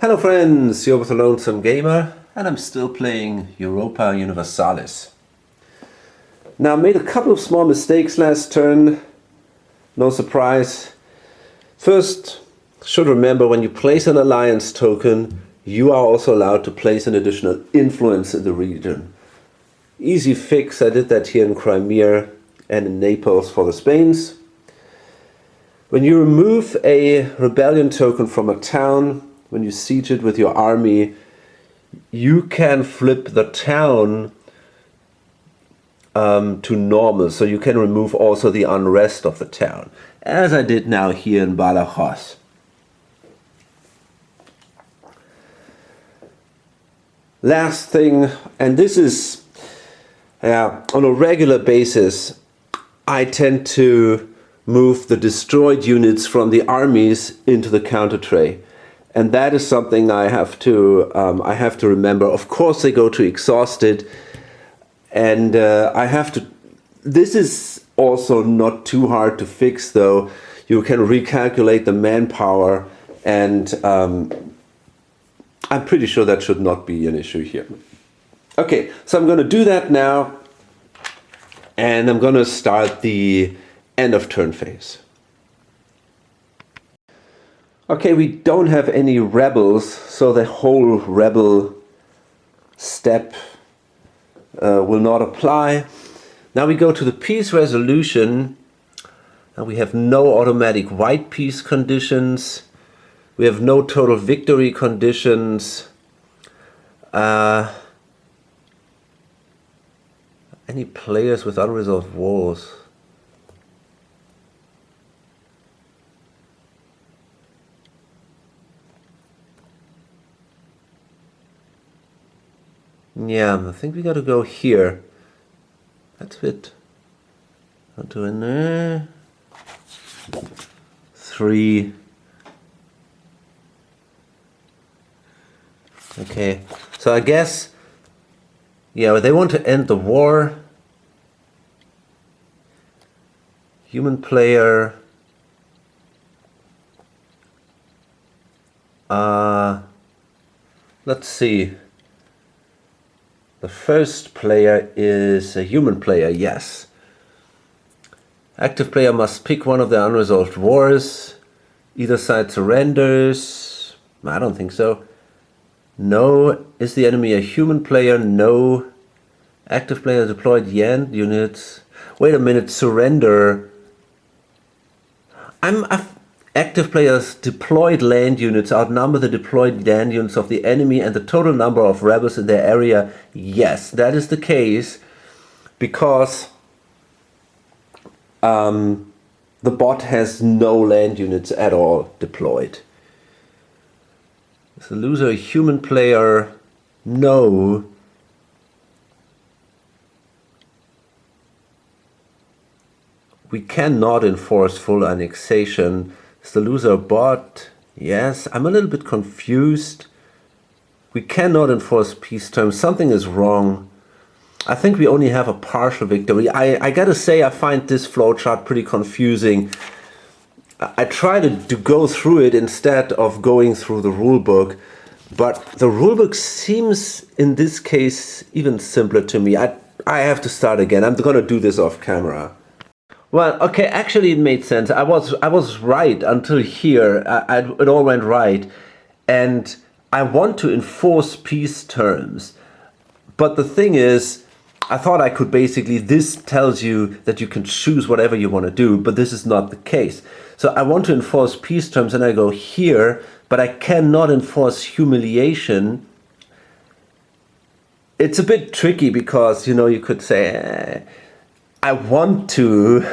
Hello friends, you're with the Lonesome Gamer and I'm still playing Europa Universalis. Now I made a couple of small mistakes last turn, no surprise. First, should remember when you place an alliance token, you are also allowed to place an additional influence in the region. Easy fix, I did that here in Crimea and in Naples for the Spains. When you remove a rebellion token from a town, when you siege it with your army, you can flip the town to normal, so you can remove also the unrest of the town, as I did now here in Badajoz. Last thing, and this is on a regular basis, I tend to move the destroyed units from the armies into the counter tray. And that is something I have to remember. Of course, they go to exhausted, and I have to. This is also not too hard to fix, though. You can recalculate the manpower, and I'm pretty sure that should not be an issue here. Okay, so I'm going to do that now, and I'm going to start the end of turn phase. Okay, we don't have any rebels, so the whole rebel step will not apply. Now we go to the peace resolution, and we have no automatic white peace conditions. We have no total victory conditions. Any players with unresolved wars? Yeah, I think we got to go here. That's it. I'll do in there. 3. Okay, so I guess, yeah, they want to end the war. Human player. Let's see. The first player is a human player, yes. Active player must pick one of the unresolved wars. Either side surrenders. I don't think so. No. Is the enemy a human player? No. Active player deployed land units. Wait a minute, surrender. Active players deployed land units outnumber the deployed land units of the enemy and the total number of rebels in their area. Yes, that is the case, because the bot has no land units at all deployed. Is the loser a human player? No. We cannot enforce full annexation. Is the loser a bot? Yes. I'm a little bit confused. We cannot enforce peace terms. Something is wrong. I think we only have a partial victory. I gotta say, I find this flowchart pretty confusing. I try to go through it instead of going through the rulebook, but the rulebook seems in this case even simpler to me. I have to start again. I'm gonna do this off camera. Well, okay, actually it made sense. I was right until here. It all went right. And I want to enforce peace terms. But the thing is, I thought I could basically, this tells you that you can choose whatever you want to do, but this is not the case. So I want to enforce peace terms and I go here, but I cannot enforce humiliation. It's a bit tricky because, you know, you could say, I want to,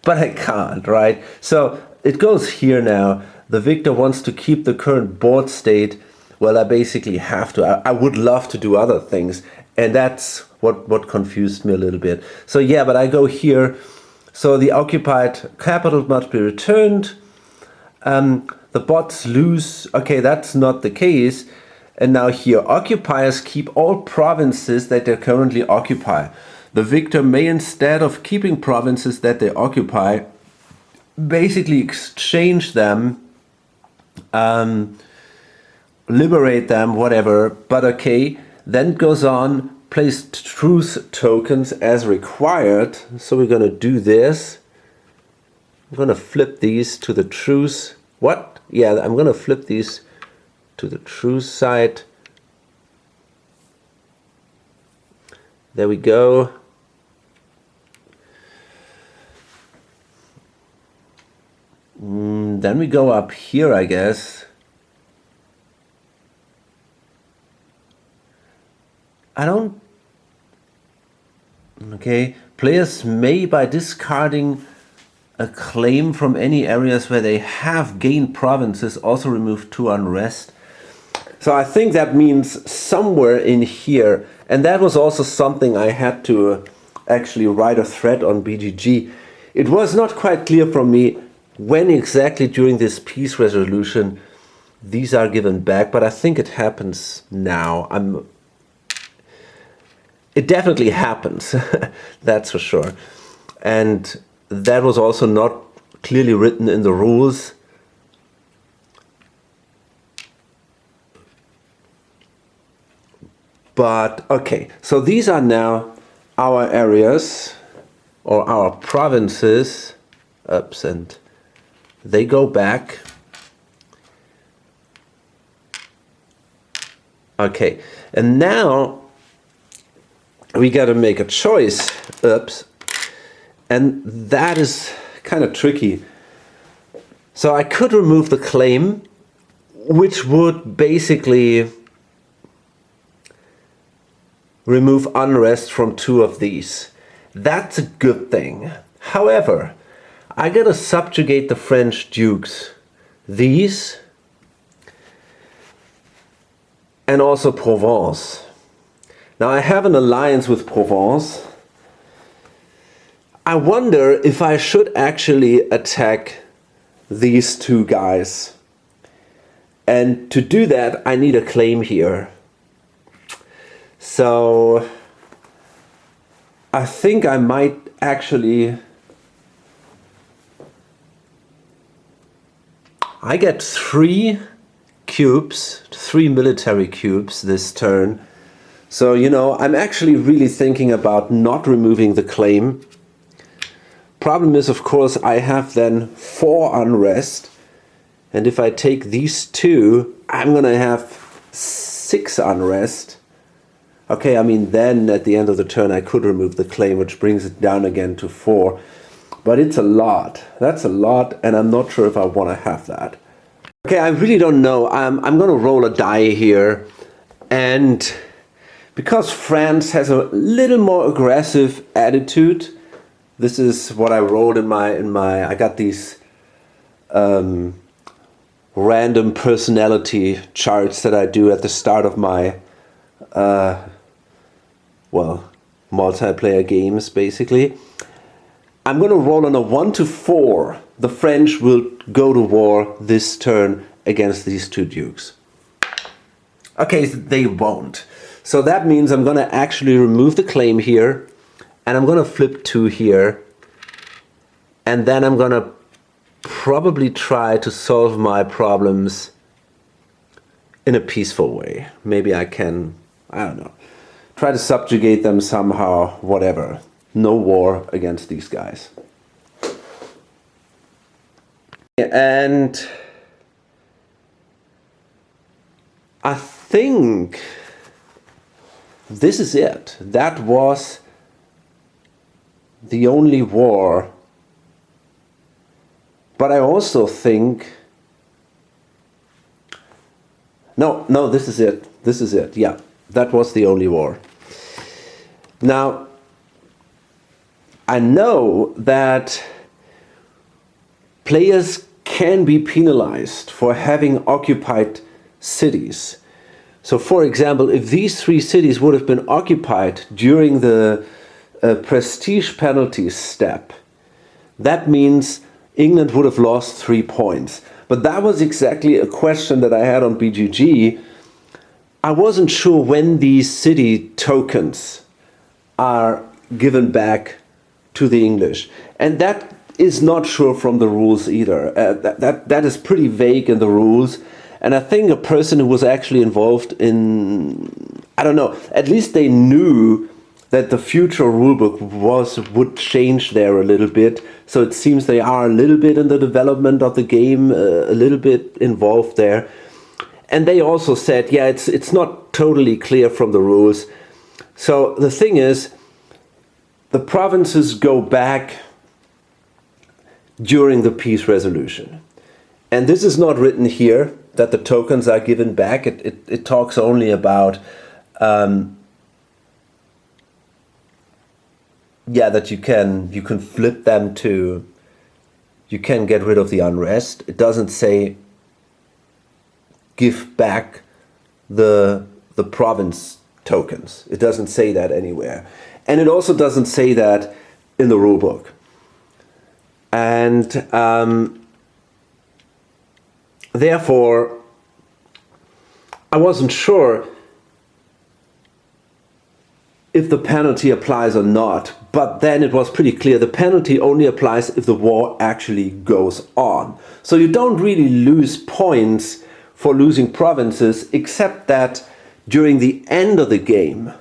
but I can't, right? So it goes here now. The victor wants to keep the current board state. Well, I basically have to. I would love to do other things. And that's what confused me a little bit. So yeah, but I go here. So the occupied capital must be returned. The bots lose. Okay, that's not the case. And now here, occupiers keep all provinces that they currently occupy. The victor may, instead of keeping provinces that they occupy, basically exchange them liberate them, whatever. But okay, then it goes on, place truth tokens as required. So we're going to do this. I'm going to flip these to the truth. What? Yeah, I'm going to flip these to the truth side. There we go. Then we go up here, I guess. Okay, players may, by discarding a claim from any areas where they have gained provinces, also remove 2 unrest. So I think that means somewhere in here, and that was also something I had to actually write a thread on BGG. It was not quite clear from me when exactly during this peace resolution these are given back, but I think it happens now. It definitely happens, that's for sure. And that was also not clearly written in the rules. But okay, so these are now our areas or our provinces. Oops, and they go back. Okay, and now we got to make a choice. Oops. And that is kind of tricky. So I could remove the claim, which would basically remove unrest from 2 of these. That's a good thing. However, I gotta subjugate the French dukes. These, and also Provence. Now I have an alliance with Provence. I wonder if I should actually attack these 2 guys. And to do that, I need a claim here. So I think I might actually... I get 3 cubes, 3 military cubes this turn. So, you know, I'm actually really thinking about not removing the claim. Problem is, of course, I have then 4 unrest. And if I take these 2, I'm gonna have 6 unrest. Okay, I mean, then at the end of the turn I could remove the claim, which brings it down again to 4. But it's a lot. That's a lot, and I'm not sure if I want to have that. Okay, I really don't know. I'm going to roll a die here. And because France has a little more aggressive attitude, this is what I rolled in my I got these random personality charts that I do at the start of my multiplayer games, basically. I'm going to roll on a 1 to 4. The French will go to war this turn against these 2 dukes. Okay, they won't. So that means I'm going to actually remove the claim here, and I'm going to flip 2 here, and then I'm going to probably try to solve my problems in a peaceful way. Maybe I can, I don't know, try to subjugate them somehow, whatever. No war against these guys. And I think this is it. That was the only war. But I also think... No, this is it. This is it. Yeah, that was the only war. Now, I know that players can be penalized for having occupied cities. So, for example, if these 3 cities would have been occupied during the prestige penalties step, that means England would have lost 3 points. But that was exactly a question that I had on BGG. I wasn't sure when these city tokens are given back to the English, and that is not sure from the rules either. That is pretty vague in the rules, And I think a person who was actually involved in, I don't know, at least they knew that the future rulebook would change there a little bit. So it seems they are a little bit in the development of the game, a little bit involved there. And they also said, yeah, it's not totally clear from the rules. So the thing is, the provinces go back during the peace resolution. And this is not written here, that the tokens are given back. It talks only about, that you can flip them to, you can get rid of the unrest. It doesn't say give back the province tokens. It doesn't say that anywhere. And it also doesn't say that in the rulebook. And therefore, I wasn't sure if the penalty applies or not. But then it was pretty clear the penalty only applies if the war actually goes on. So you don't really lose points for losing provinces, except that during the end of the game,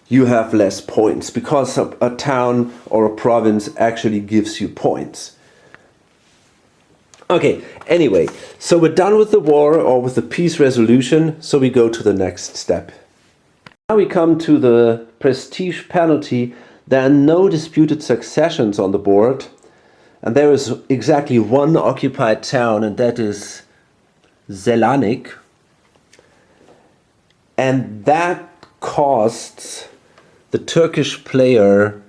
you have less points because a town or a province actually gives you points. Okay, anyway, so we're done with the war or with the peace resolution, so we go to the next step. Now we come to the prestige penalty. There are no disputed successions on the board, and there is exactly one occupied town, and that is Selanik. And that costs the Turkish player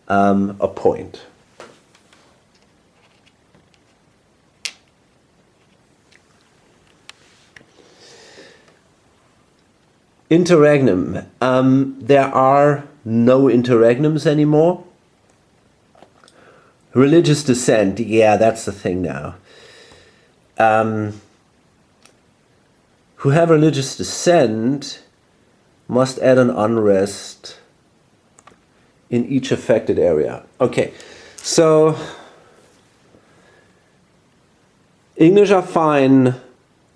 a point. Interregnum. There are no interregnums anymore. Religious dissent. Yeah, that's the thing now. Who have religious dissent must add an unrest in each affected area. Okay, so English are fine,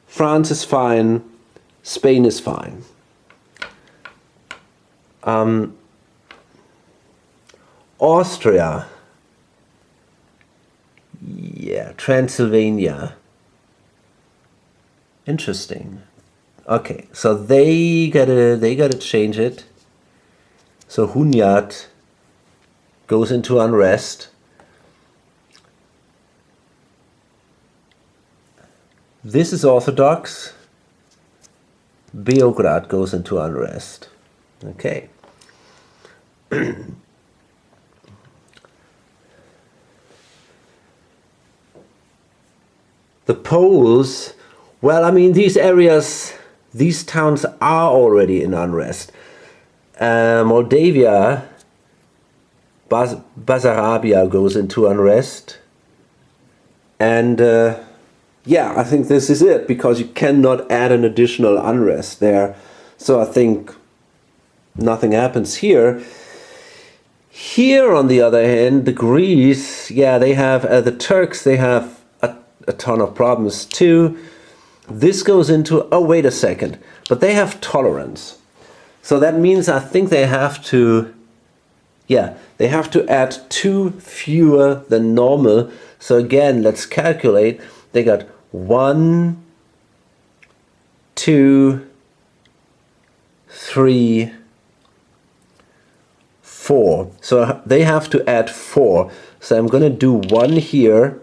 France is fine, Spain is fine. Austria, yeah, Transylvania. Interesting. Okay, so they gotta change it. So Hunyad goes into unrest. This is Orthodox. Beograd goes into unrest. Okay. The Poles, well, I mean, these areas, these towns are already in unrest. Moldavia, Basarabia goes into unrest. And yeah, I think this is it, because you cannot add an additional unrest there. So I think nothing happens here. Here, on the other hand, the Greece, yeah, they have, the Turks, they have a ton of problems too. This goes into, oh, wait a second, but they have tolerance. So that means I think they have to, yeah, they have to add 2 fewer than normal. So again, let's calculate. They got 1, 2, 3, 4. So they have to add 4. So I'm going to do 1 here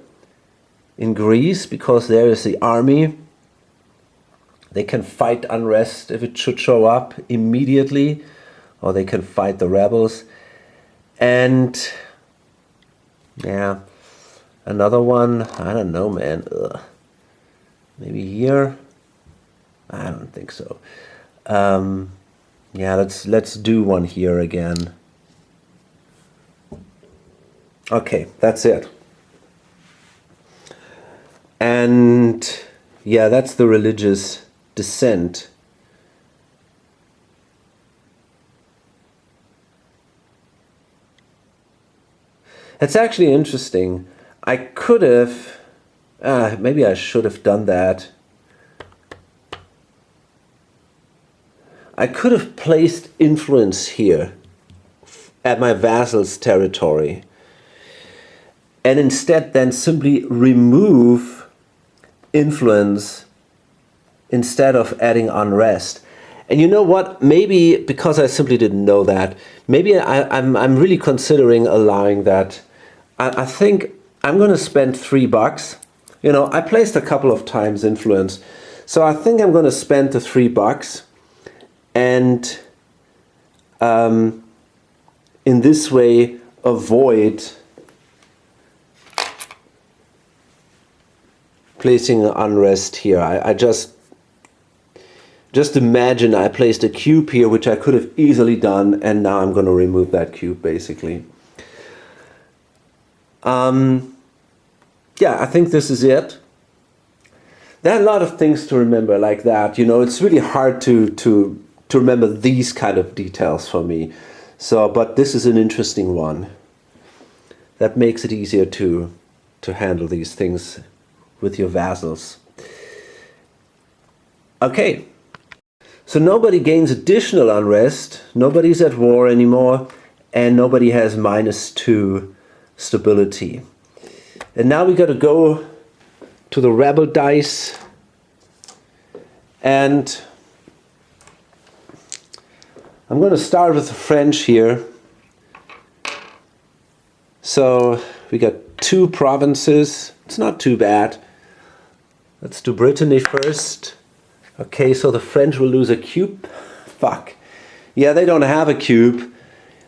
in Greece, because there is the army. They can fight unrest if it should show up immediately, or they can fight the rebels. And yeah, another one, I don't know, man. Ugh. Maybe here. I don't think so. Yeah, let's do 1 here again. Okay, that's it. And yeah, that's the religious dissent. It's actually interesting. I could have, maybe I should have done that I could have placed influence here at my vassal's territory, and instead then simply remove influence instead of adding unrest. And you know what? Maybe because I simply didn't know that, maybe I'm really considering allowing that. I think I'm going to spend $3. You know, I placed a couple of times influence, so I think I'm going to spend the $3 and in this way avoid placing an unrest here. I just imagine I placed a cube here, which I could have easily done, and now I'm going to remove that cube basically. Yeah, I think this is it. There are a lot of things to remember like that. You know, it's really hard to remember these kind of details for me. So, but this is an interesting one. That makes it easier to handle these things with your vassals. Okay. So nobody gains additional unrest, nobody's at war anymore, and nobody has -2 stability. And now we got to go to the rebel dice, and I'm going to start with the French here. So we got 2 provinces, it's not too bad. Let's do Brittany first. Okay, so the French will lose a cube. Fuck. Yeah, they don't have a cube.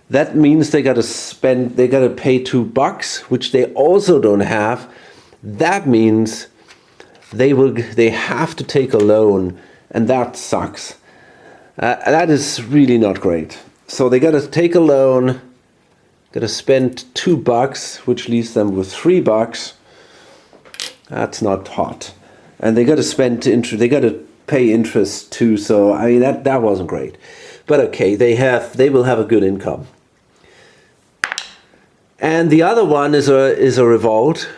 That means they gotta pay $2, which they also don't have. That means they have to take a loan, and that sucks. That is really not great. So they gotta take a loan, gotta spend $2, which leaves them with $3. That's not hot. And they gotta spend they gotta pay interest too, so I mean that wasn't great. But okay, they will have a good income. And the other one is a revolt,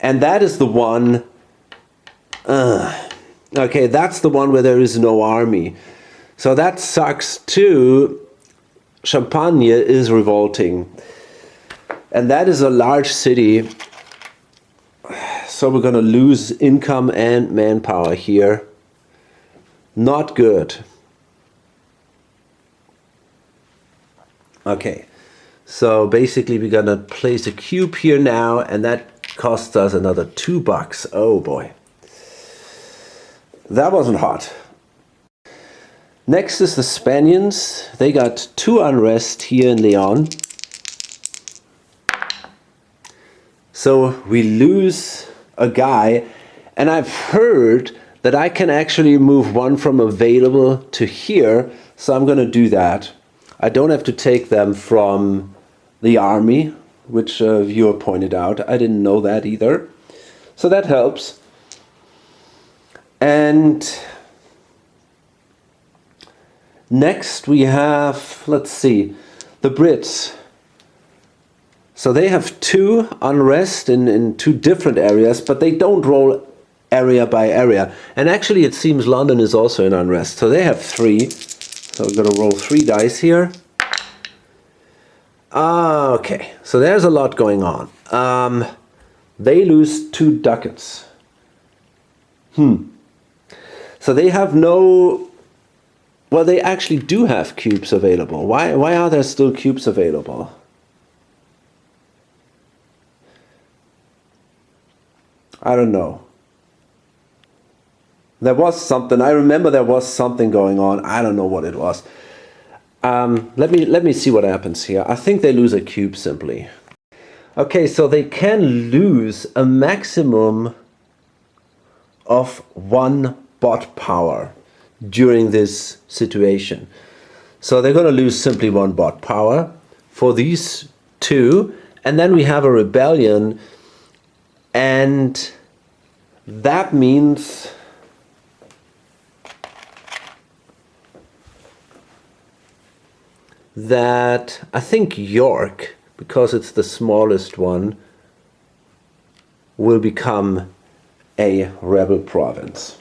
and that is the one. Okay, that's the one where there is no army, so that sucks too. Champagne is revolting, and that is a large city. So we're gonna lose income and manpower here. Not good. Okay, so basically we're gonna place a cube here now, and that costs us another $2. Oh boy. That wasn't hot. Next is the Spaniards. They got 2 unrest here in Leon. So we lose a guy, and I've heard that I can actually move one from available to here, so I'm going to do that. I don't have to take them from the army, which a viewer pointed out. I didn't know that either. So that helps. And next we have, let's see, the Brits. So they have 2 unrest in 2 different areas, but they don't roll area by area. And actually it seems London is also in unrest. So they have 3. So we're going to roll 3 dice here. Okay, so there's a lot going on. They lose 2 ducats. So they have no... Well, they actually do have cubes available. Why are there still cubes available? I don't know. There was something. I remember there was something going on. I don't know what it was. Let me see what happens here. I think they lose a cube simply. Okay, so they can lose a maximum of 1 bot power during this situation. So they're going to lose simply 1 bot power for these 2, and then we have a rebellion, and that means that I think York, because it's the smallest one, will become a rebel province.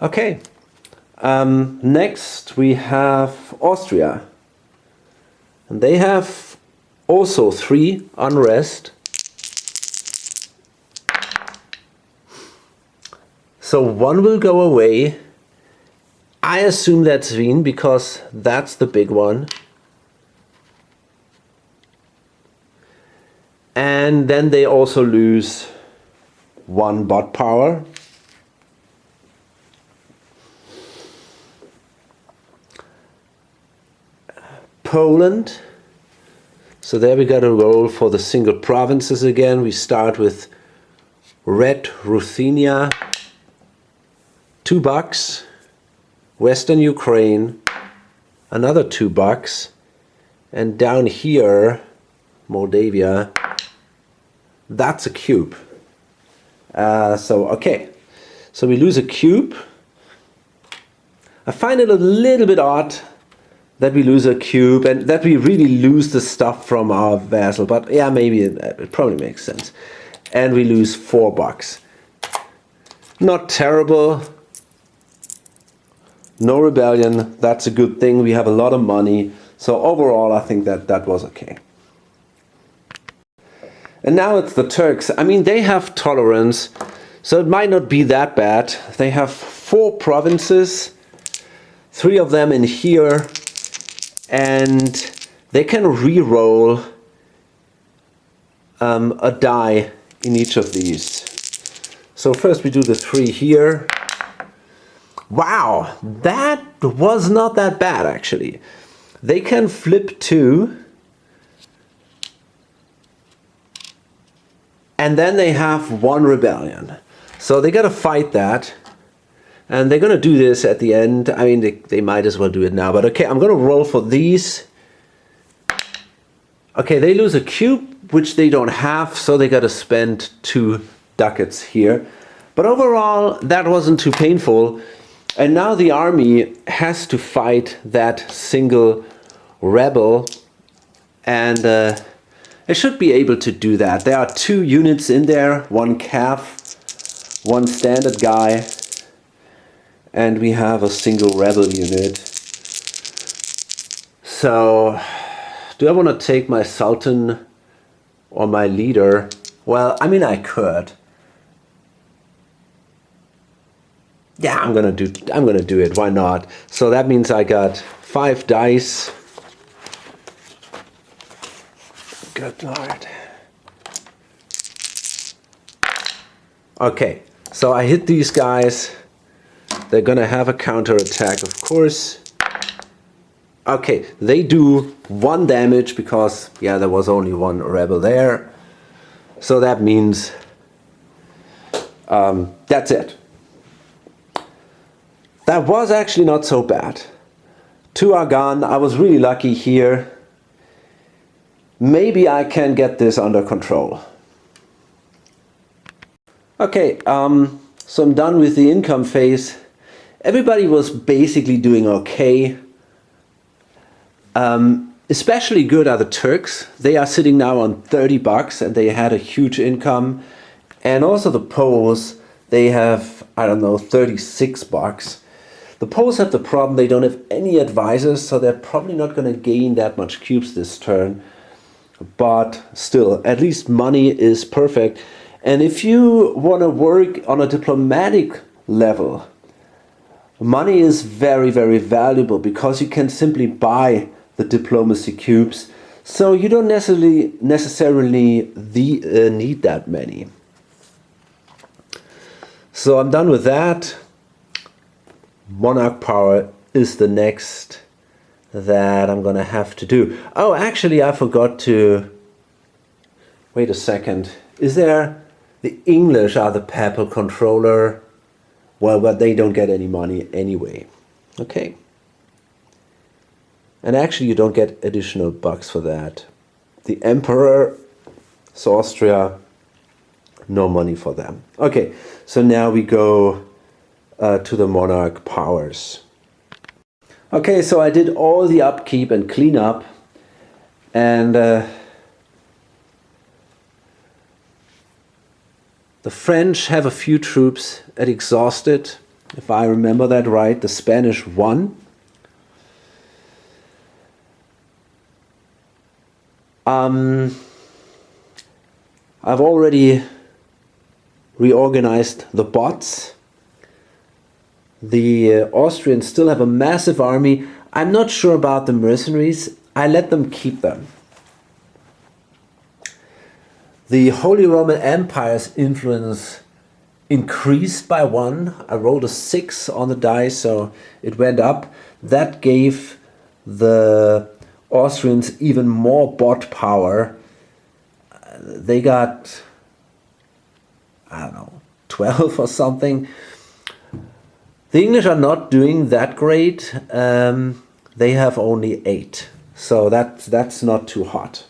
Okay, next we have Austria. And they have also 3 unrest. So 1 will go away. I assume that's Wien because that's the big one. And then they also lose 1 bot power. Poland. So there we got to roll for the single provinces again. We start with Red Ruthenia, $2. Western Ukraine, another $2. And down here, Moldavia, that's a cube. Okay. So we lose a cube. I find it a little bit odd that we lose a cube and that we really lose the stuff from our vassal. But yeah, maybe it probably makes sense. And we lose $4. Not terrible. No rebellion. That's a good thing. We have a lot of money. So overall, I think that was okay. And now it's the Turks. I mean, they have tolerance, so it might not be that bad. They have 4 provinces, 3 of them in here, and they can re-roll a die in each of these. So first we do the 3 here. Wow, that was not that bad actually. They can flip 2. And then they have 1 rebellion. So they gotta fight that. And they're gonna do this at the end. I mean, they might as well do it now. But okay, I'm gonna roll for these. Okay, they lose a cube, which they don't have. So they gotta spend 2 ducats here. But overall, that wasn't too painful. And now the army has to fight that single rebel. And they should be able to do that. There are 2 units in there, 1 calf, 1 standard guy, and we have a single rebel unit. So, do I want to take my sultan or my leader? Well, I mean, I could. Yeah, I'm gonna do it. Why not? So that means I got 5 dice. Good Lord. Okay, so I hit these guys. They're gonna have a counterattack, of course. Okay, they do 1 damage because, yeah, there was only 1 rebel there. So that means that's it. That was actually not so bad. 2 are gone. I was really lucky here. Maybe I can get this under control. Okay, so I'm done with the income phase. Everybody was basically doing okay. Especially good are the Turks. They are sitting now on $30 and they had a huge income. And also the Poles, they have, I don't know, $36. The Poles have the problem they don't have any advisors, so they're probably not going to gain that much cubes this turn. But still, at least money is perfect. And if you want to work on a diplomatic level, money is very, very valuable because you can simply buy the diplomacy cubes. So you don't necessarily need that many. So I'm done with that. Monarch power is the next that I'm gonna have to do. Oh, actually I forgot to... Wait a second. Is there... The English are the papal controller. Well, but they don't get any money anyway. Okay. And actually you don't get additional bucks for that. The Emperor, so Austria, no money for them. Okay, so now we go to the monarch powers. Okay, so I did all the upkeep and cleanup, and the French have a few troops at exhausted. If I remember that right, the Spanish won. I've already reorganized the bots. The Austrians still have a massive army. I'm not sure about the mercenaries. I let them keep them. The Holy Roman Empire's influence increased by 1. I rolled a 6 on the die, so it went up. That gave the Austrians even more bot power. They got, I don't know, 12 or something. The English are not doing that great. They have only 8. So that's not too hot.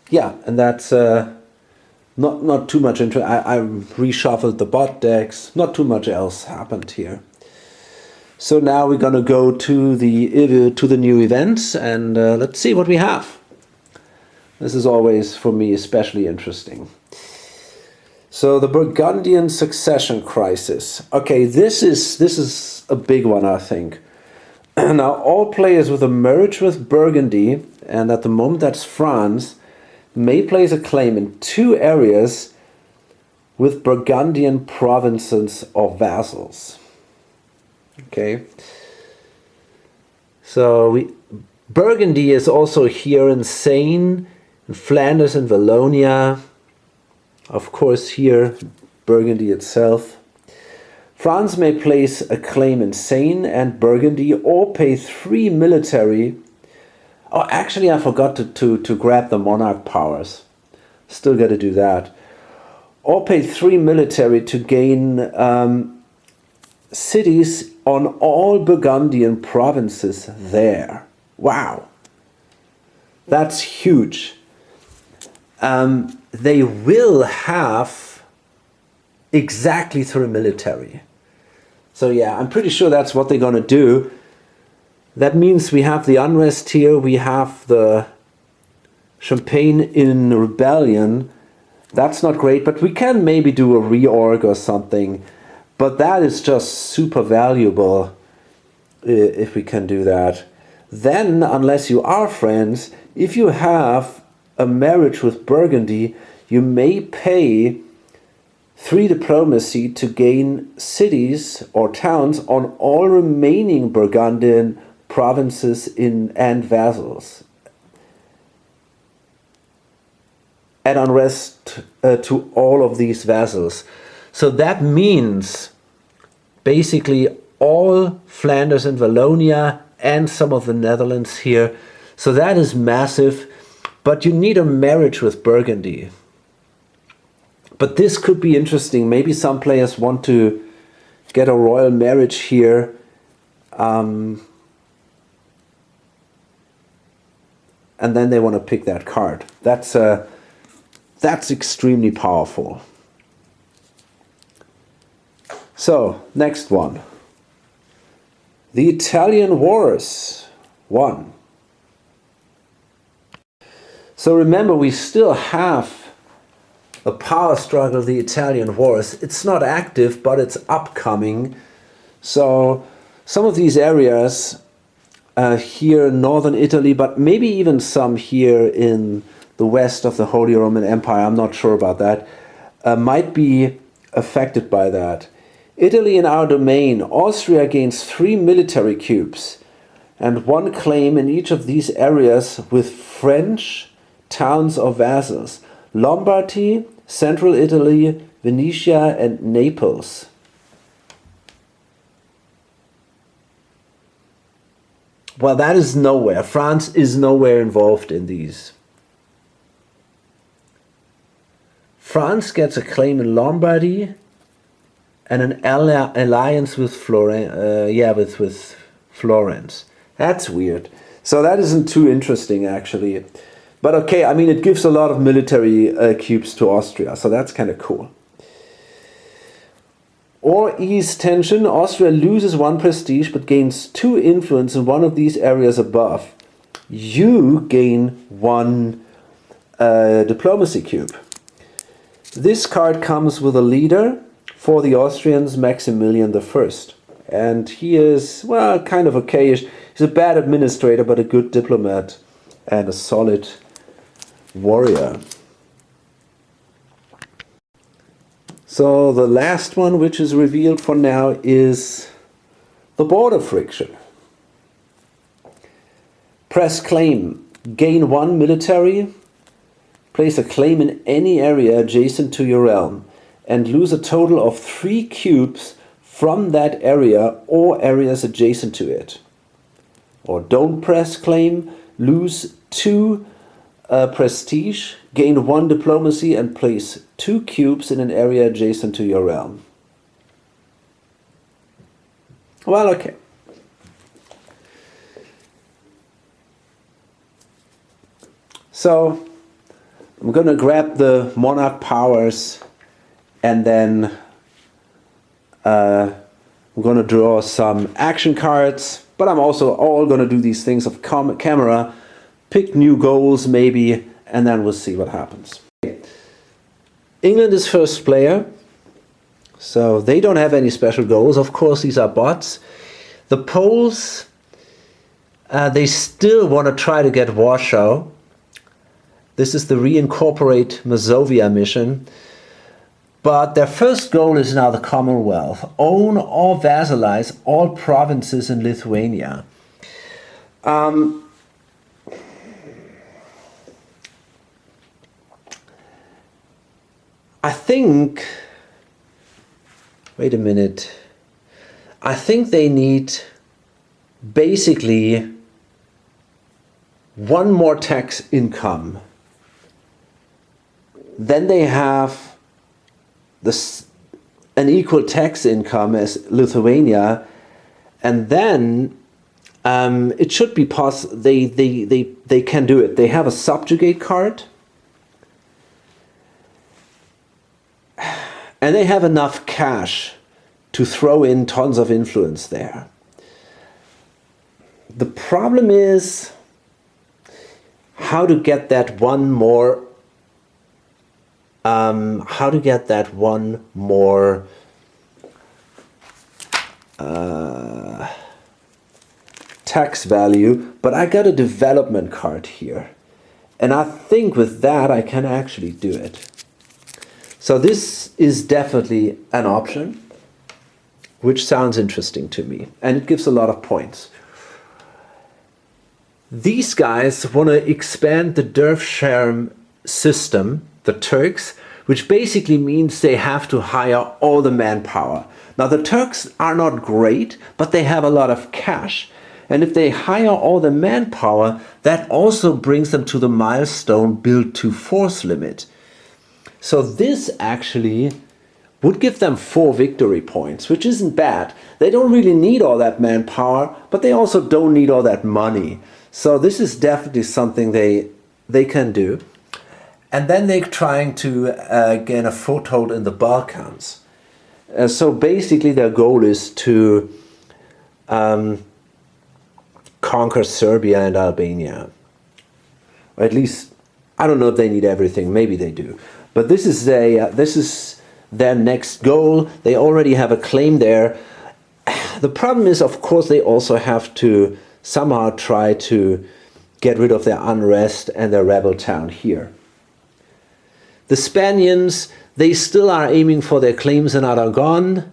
Yeah, and that's not too much into. I reshuffled the bot decks. Not too much else happened here. So now we're gonna go to the new events, and let's see what we have. This is always for me especially interesting. So the Burgundian succession crisis. Okay, this is a big one, I think. Now all players with a marriage with Burgundy, and at the moment that's France, may place a claim in 2 areas with Burgundian provinces or vassals. Okay. So Burgundy is also here in Seine, in Flanders and Wallonia. Of course here, Burgundy itself. France may place a claim in Seine and Burgundy or pay 3 military. Oh, actually I forgot to grab the monarch powers. Still got to do that. Or pay 3 military to gain cities on all Burgundian provinces there. Wow. That's huge. They will have exactly 3 military. So yeah, I'm pretty sure that's what they're gonna do. That means we have the unrest here, we have the Champagne in rebellion. That's not great, but we can maybe do a reorg or something. But that is just super valuable if we can do that. Then, unless you are friends, if you have a marriage with Burgundy, you may pay 3 diplomacy to gain cities or towns on all remaining Burgundian provinces and vassals. Add unrest to all of these vassals. So that means basically all Flanders and Wallonia and some of the Netherlands here. So that is massive, but you need a marriage with Burgundy. But this could be interesting. Maybe some players want to get a royal marriage here. And then they want to pick that card. That's extremely powerful. So, next one. The Italian Wars 1. So remember, we still have a power struggle, the Italian Wars. It's not active, but it's upcoming. So some of these areas here in northern Italy, but maybe even some here in the west of the Holy Roman Empire, I'm not sure about that, might be affected by that. Italy in our domain. Austria gains 3 military cubes and 1 claim in each of these areas with French towns or vassals. Lombardy, Central Italy, Venetia and Naples. Well, that is nowhere. France is nowhere involved in these. France gets a claim in Lombardy and an alliance with with Florence. That's weird. So that isn't too interesting, actually. But okay, I mean, it gives a lot of military cubes to Austria, so that's kind of cool. Or ease tension. Austria loses 1 prestige but gains 2 influence in one of these areas above. You gain 1 diplomacy cube. This card comes with a leader for the Austrians, Maximilian I. And he is, well, kind of okayish. He's a bad administrator, but a good diplomat and a solid warrior. So the last one which is revealed for now is the border friction. Press claim. Gain 1 military. Place a claim in any area adjacent to your realm and lose a total of 3 cubes from that area or areas adjacent to it. Or don't press claim, lose 2 prestige, gain 1 diplomacy and place 2 cubes in an area adjacent to your realm. Well, okay. So I'm going to grab the monarch powers and then I'm going to draw some action cards, but I'm also all going to do these things off camera, pick new goals maybe, and then we'll see what happens. England is first player, so they don't have any special goals. Of course, these are bots. The Poles, they still want to try to get Warsaw. This is the reincorporate Mazovia mission. But their first goal is now the Commonwealth. Own or vassalize all provinces in Lithuania. I think, wait a minute, I think they need basically one more tax income. Then they have an equal tax income as Lithuania, and then it should be possible. They can do it. They have a subjugate card, and they have enough cash to throw in tons of influence there. The problem is how to get that one more tax value, but I got a development card here, and I think with that I can actually do it. So this is definitely an option, which sounds interesting to me, and it gives a lot of points. These guys want to expand the Derfsherm system, the Turks, which basically means they have to hire all the manpower. Now the Turks are not great, but they have a lot of cash. And if they hire all the manpower, that also brings them to the milestone build to force limit. So this actually would give them 4 victory points, which isn't bad. They don't really need all that manpower, but they also don't need all that money. So this is definitely something they can do. And then they're trying to gain a foothold in the Balkans. So basically their goal is to conquer Serbia and Albania. Or at least, I don't know if they need everything, maybe they do. But this is their next goal. They already have a claim there. The problem is, of course, they also have to somehow try to get rid of their unrest and their rebel town here. The Spaniards, they still are aiming for their claims in Aragon,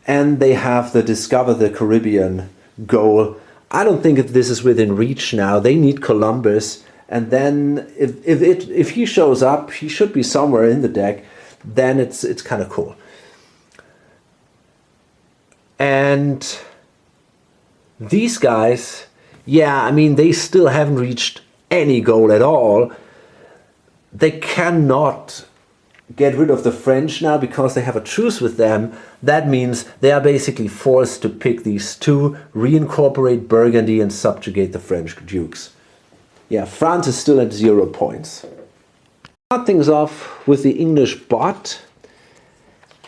and they have the Discover the Caribbean goal. I don't think this is within reach now. They need Columbus, and then if he shows up, he should be somewhere in the deck, then it's kind of cool. And these guys, yeah, I mean, they still haven't reached any goal at all. They cannot get rid of the French now because they have a truce with them. That means they are basically forced to pick these two, reincorporate Burgundy and subjugate the French dukes. Yeah, France is still at 0 points. Start things off with the English bot,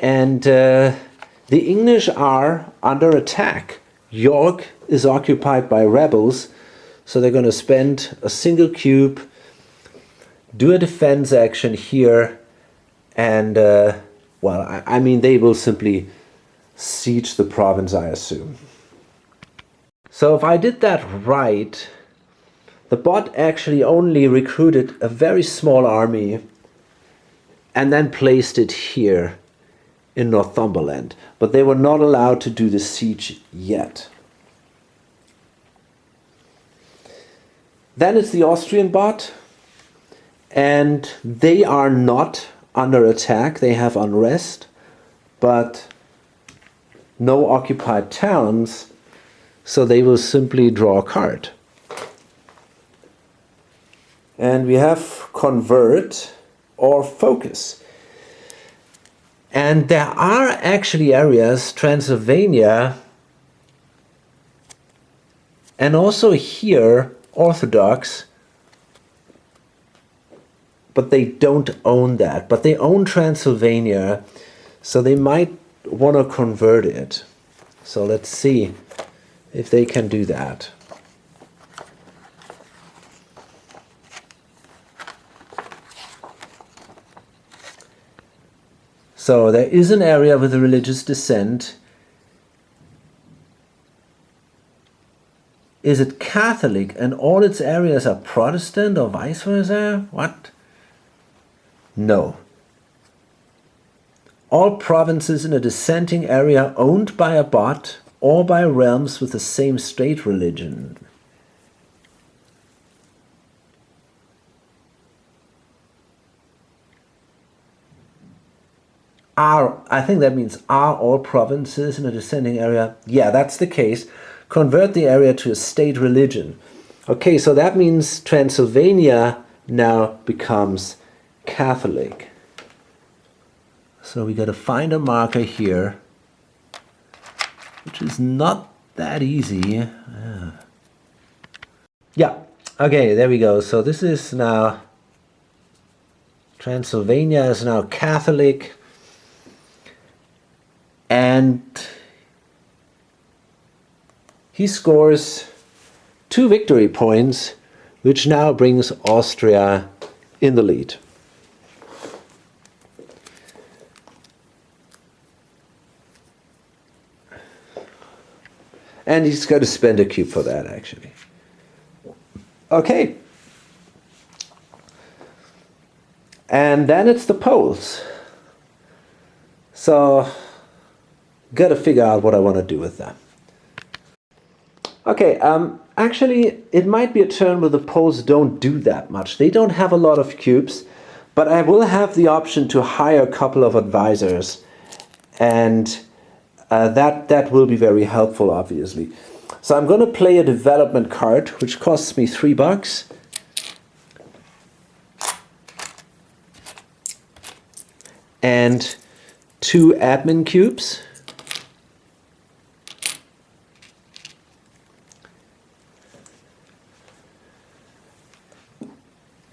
and the English are under attack. York is occupied by rebels, so they're going to spend a single cube do a defense action here, and well, I mean, they will simply siege the province, I assume. So if I did that right, the bot actually only recruited a very small army and then placed it here in Northumberland, but they were not allowed to do the siege yet. Then it's the Austrian bot, and they are not under attack. They have unrest, but no occupied towns, so they will simply draw a card. And we have convert or focus. And there are actually areas, Transylvania, and also here, Orthodox, but they don't own that. But they own Transylvania, so they might want to convert it. So let's see if they can do that. So there is an area with a religious dissent. Is it Catholic and all its areas are Protestant or vice versa? What? No. All provinces in a dissenting area owned by a bot or by realms with the same state religion. I think that means are all provinces in a dissenting area? Yeah, that's the case. Convert the area to a state religion. Okay, so that means Transylvania now becomes Catholic. So we got to find a marker here, which is not that easy. Yeah, okay, there we go. So this is now, Transylvania is now Catholic, and he scores 2 victory points, which now brings Austria in the lead. And he's got to spend a cube for that, actually. Okay. And then it's the Poles. So, got to figure out what I want to do with them. Okay, actually, it might be a turn where the Poles don't do that much. They don't have a lot of cubes, but I will have the option to hire a couple of advisors, and that will be very helpful, obviously. So I'm going to play a development card, which costs me $3. And 2 admin cubes.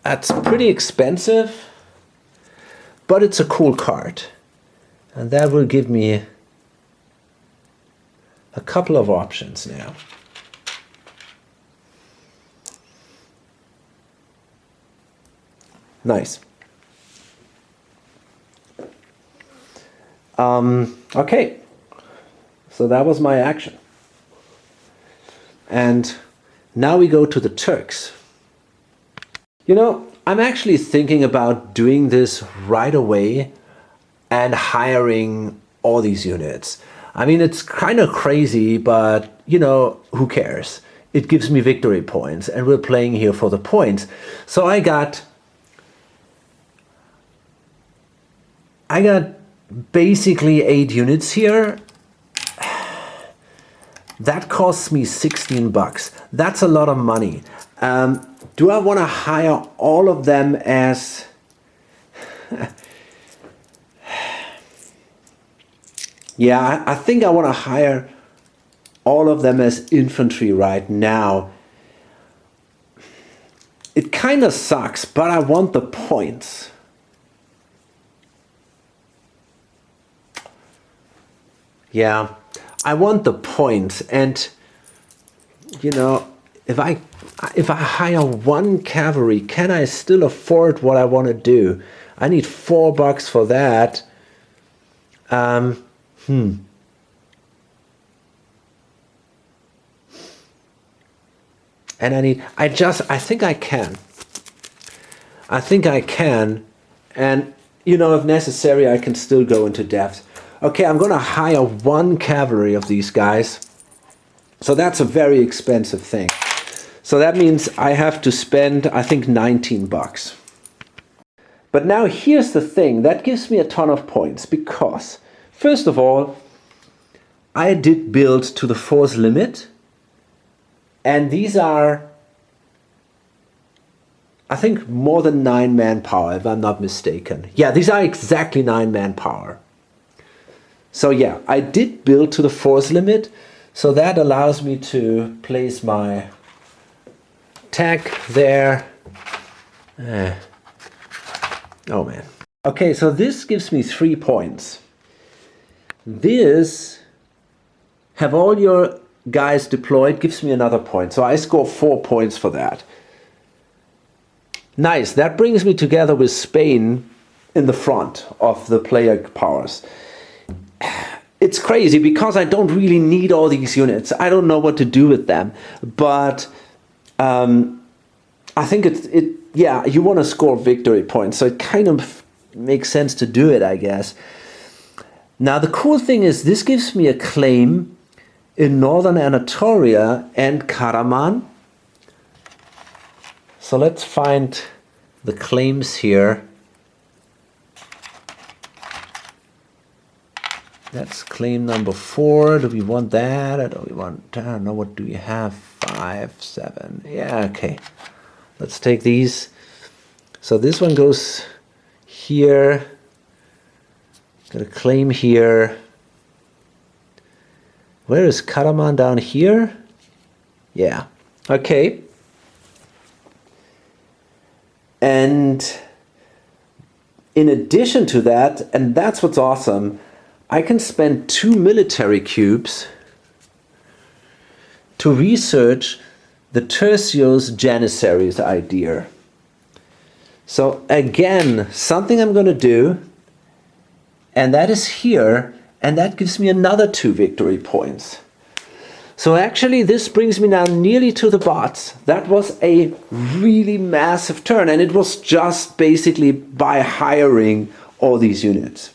That's pretty expensive, but it's a cool card. And that will give me a couple of options now. Nice. Okay, so that was my action. And now we go to the Turks. You know, I'm actually thinking about doing this right away and hiring all these units. I mean, it's kind of crazy, but, you know, who cares? It gives me victory points, and we're playing here for the points. So I got basically 8 units here. That costs me $16. That's a lot of money. Do I want to hire all of them as... Yeah, I think I want to hire all of them as infantry right now. It kind of sucks, but I want the points. Yeah, I want the points, and, you know, if I hire one cavalry, can I still afford what I want to do? I need $4 for that. And I think I can. I think I can. And, you know, if necessary, I can still go into depth. Okay, I'm going to hire one cavalry of these guys. So that's a very expensive thing. So that means I have to spend, I think, $19. But now here's the thing. That gives me a ton of points because, first of all, I did build to the force limit. And these are, I think, more than 9 manpower, if I'm not mistaken. Yeah, these are exactly 9 manpower. So yeah, I did build to the force limit. So that allows me to place my tech there. Oh man. Okay, so this gives me 3 points. This, have all your guys deployed, gives me another point. So I score 4 points for that. Nice, that brings me together with Spain in the front of the player powers. It's crazy because I don't really need all these units. I don't know what to do with them. But I think yeah, you want to score victory points. So it kind of makes sense to do it, I guess. Now, the cool thing is this gives me a claim in northern Anatolia and Karaman. So let's find the claims here. That's claim number 4. Do we want that? Or do we want, I don't know, what do we have? 5, 7. Yeah, okay. Let's take these. So this one goes here. Got a claim here. Where is Karaman? Down here? Yeah. Okay. And in addition to that, and that's what's awesome, I can spend 2 military cubes to research the Tertius Janissaries idea. So again, something I'm going to do, and that is here, and that gives me another 2 victory points. So actually this brings me now nearly to the bots. That was a really massive turn, and it was just basically by hiring all these units.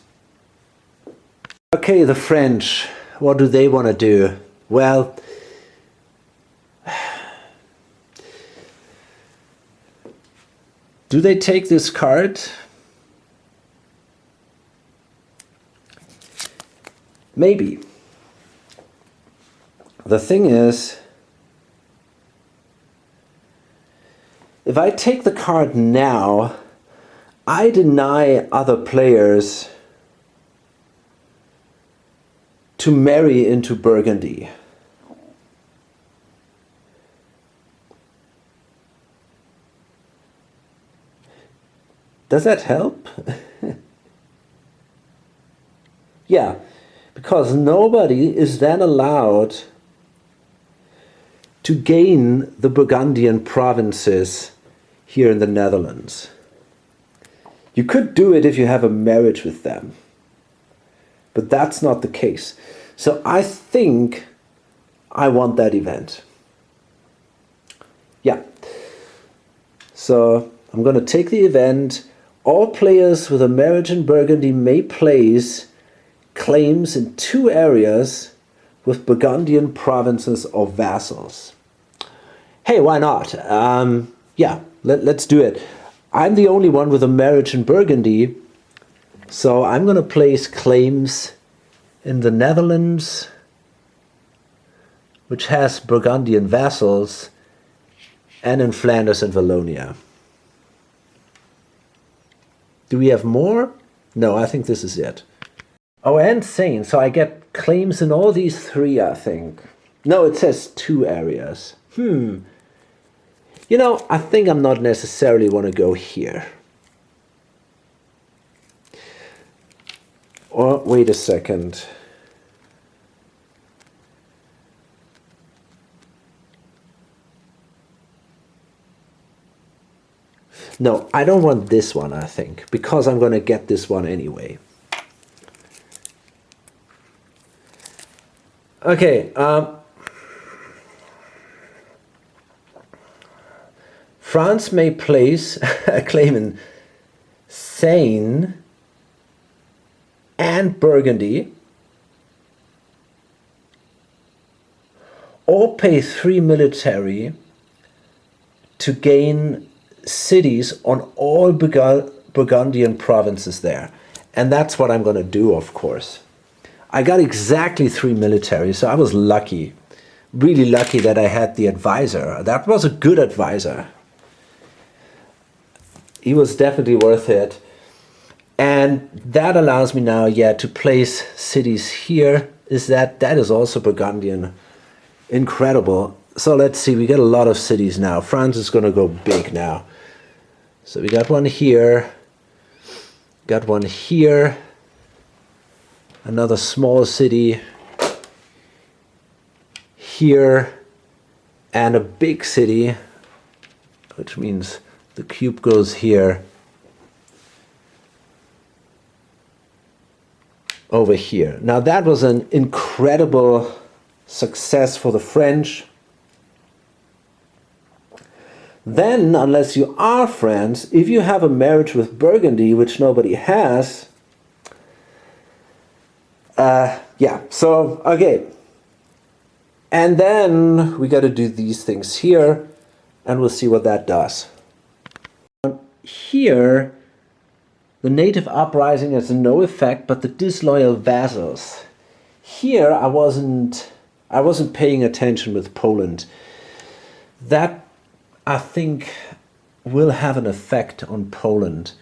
Okay, the French, what do they want to do? Well, do they take this card? Maybe. The thing is, if I take the card now, I deny other players to marry into Burgundy. Does that help? Yeah, because nobody is then allowed to gain the Burgundian provinces here in the Netherlands. You could do it if you have a marriage with them, but that's not the case. So I think I want that event. Yeah. So I'm going to take the event. All players with a marriage in Burgundy may place claims in 2 areas with Burgundian provinces or vassals. Hey, why not? Yeah, let's do it. I'm the only one with a marriage in Burgundy, so I'm going to place claims in the Netherlands, which has Burgundian vassals, and in Flanders and Wallonia. Do we have more? No, I think this is it. Oh, and Seine. So I get claims in all these 3, I think. No, it says 2 areas. You know, I think I'm not necessarily want to go here. Or, wait a second. No, I don't want this one, I think, because I'm going to get this one anyway. Okay, France may place a claim in Seine and Burgundy, or pay 3 military to gain cities on all Burgundian provinces there. And that's what I'm going to do, of course. I got exactly 3 military, so I was lucky. Really lucky that I had the advisor. That was a good advisor. He was definitely worth it. And that allows me now, yeah, to place cities here. That is also Burgundian. Incredible. So let's see, we get a lot of cities now. France is going to go big now. So we got one here, got one here, another small city here, and a big city, which means the cube goes here, over here. Now that was an incredible success for the French. Then, unless you are France, if you have a marriage with Burgundy, which nobody has, yeah, so, okay. And then we got to do these things here, and we'll see what that does. Here, the native uprising has no effect, but the disloyal vassals. Here, I wasn't paying attention with Poland. That, I think, will have an effect on Poland.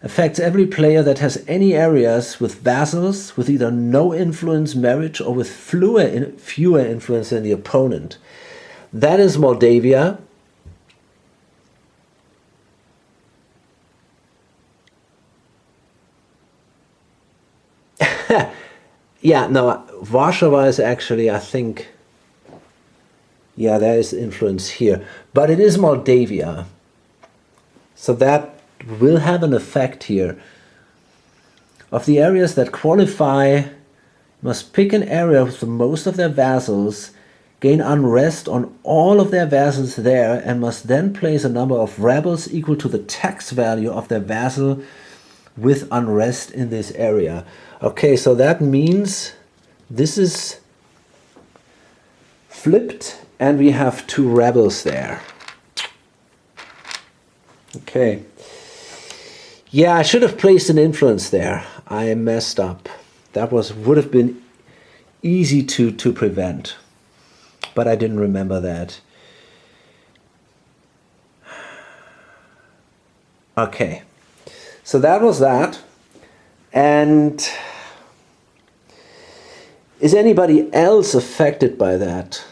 Affects every player that has any areas with vassals with either no influence marriage or with fewer influence than the opponent. That is Moldavia. Yeah, no, Warsaw is actually, I think, yeah, there is influence here. But it is Moldavia. So that will have an effect here. Of the areas that qualify, must pick an area with the most of their vassals, gain unrest on all of their vassals there, and must then place a number of rebels equal to the tax value of their vassal with unrest in this area. Okay, so that means this is flipped and we have 2 rebels there. Okay. Yeah, I should have placed an influence there. I messed up. That would have been easy to prevent. But I didn't remember that. Okay. So that was that. And is anybody else affected by that?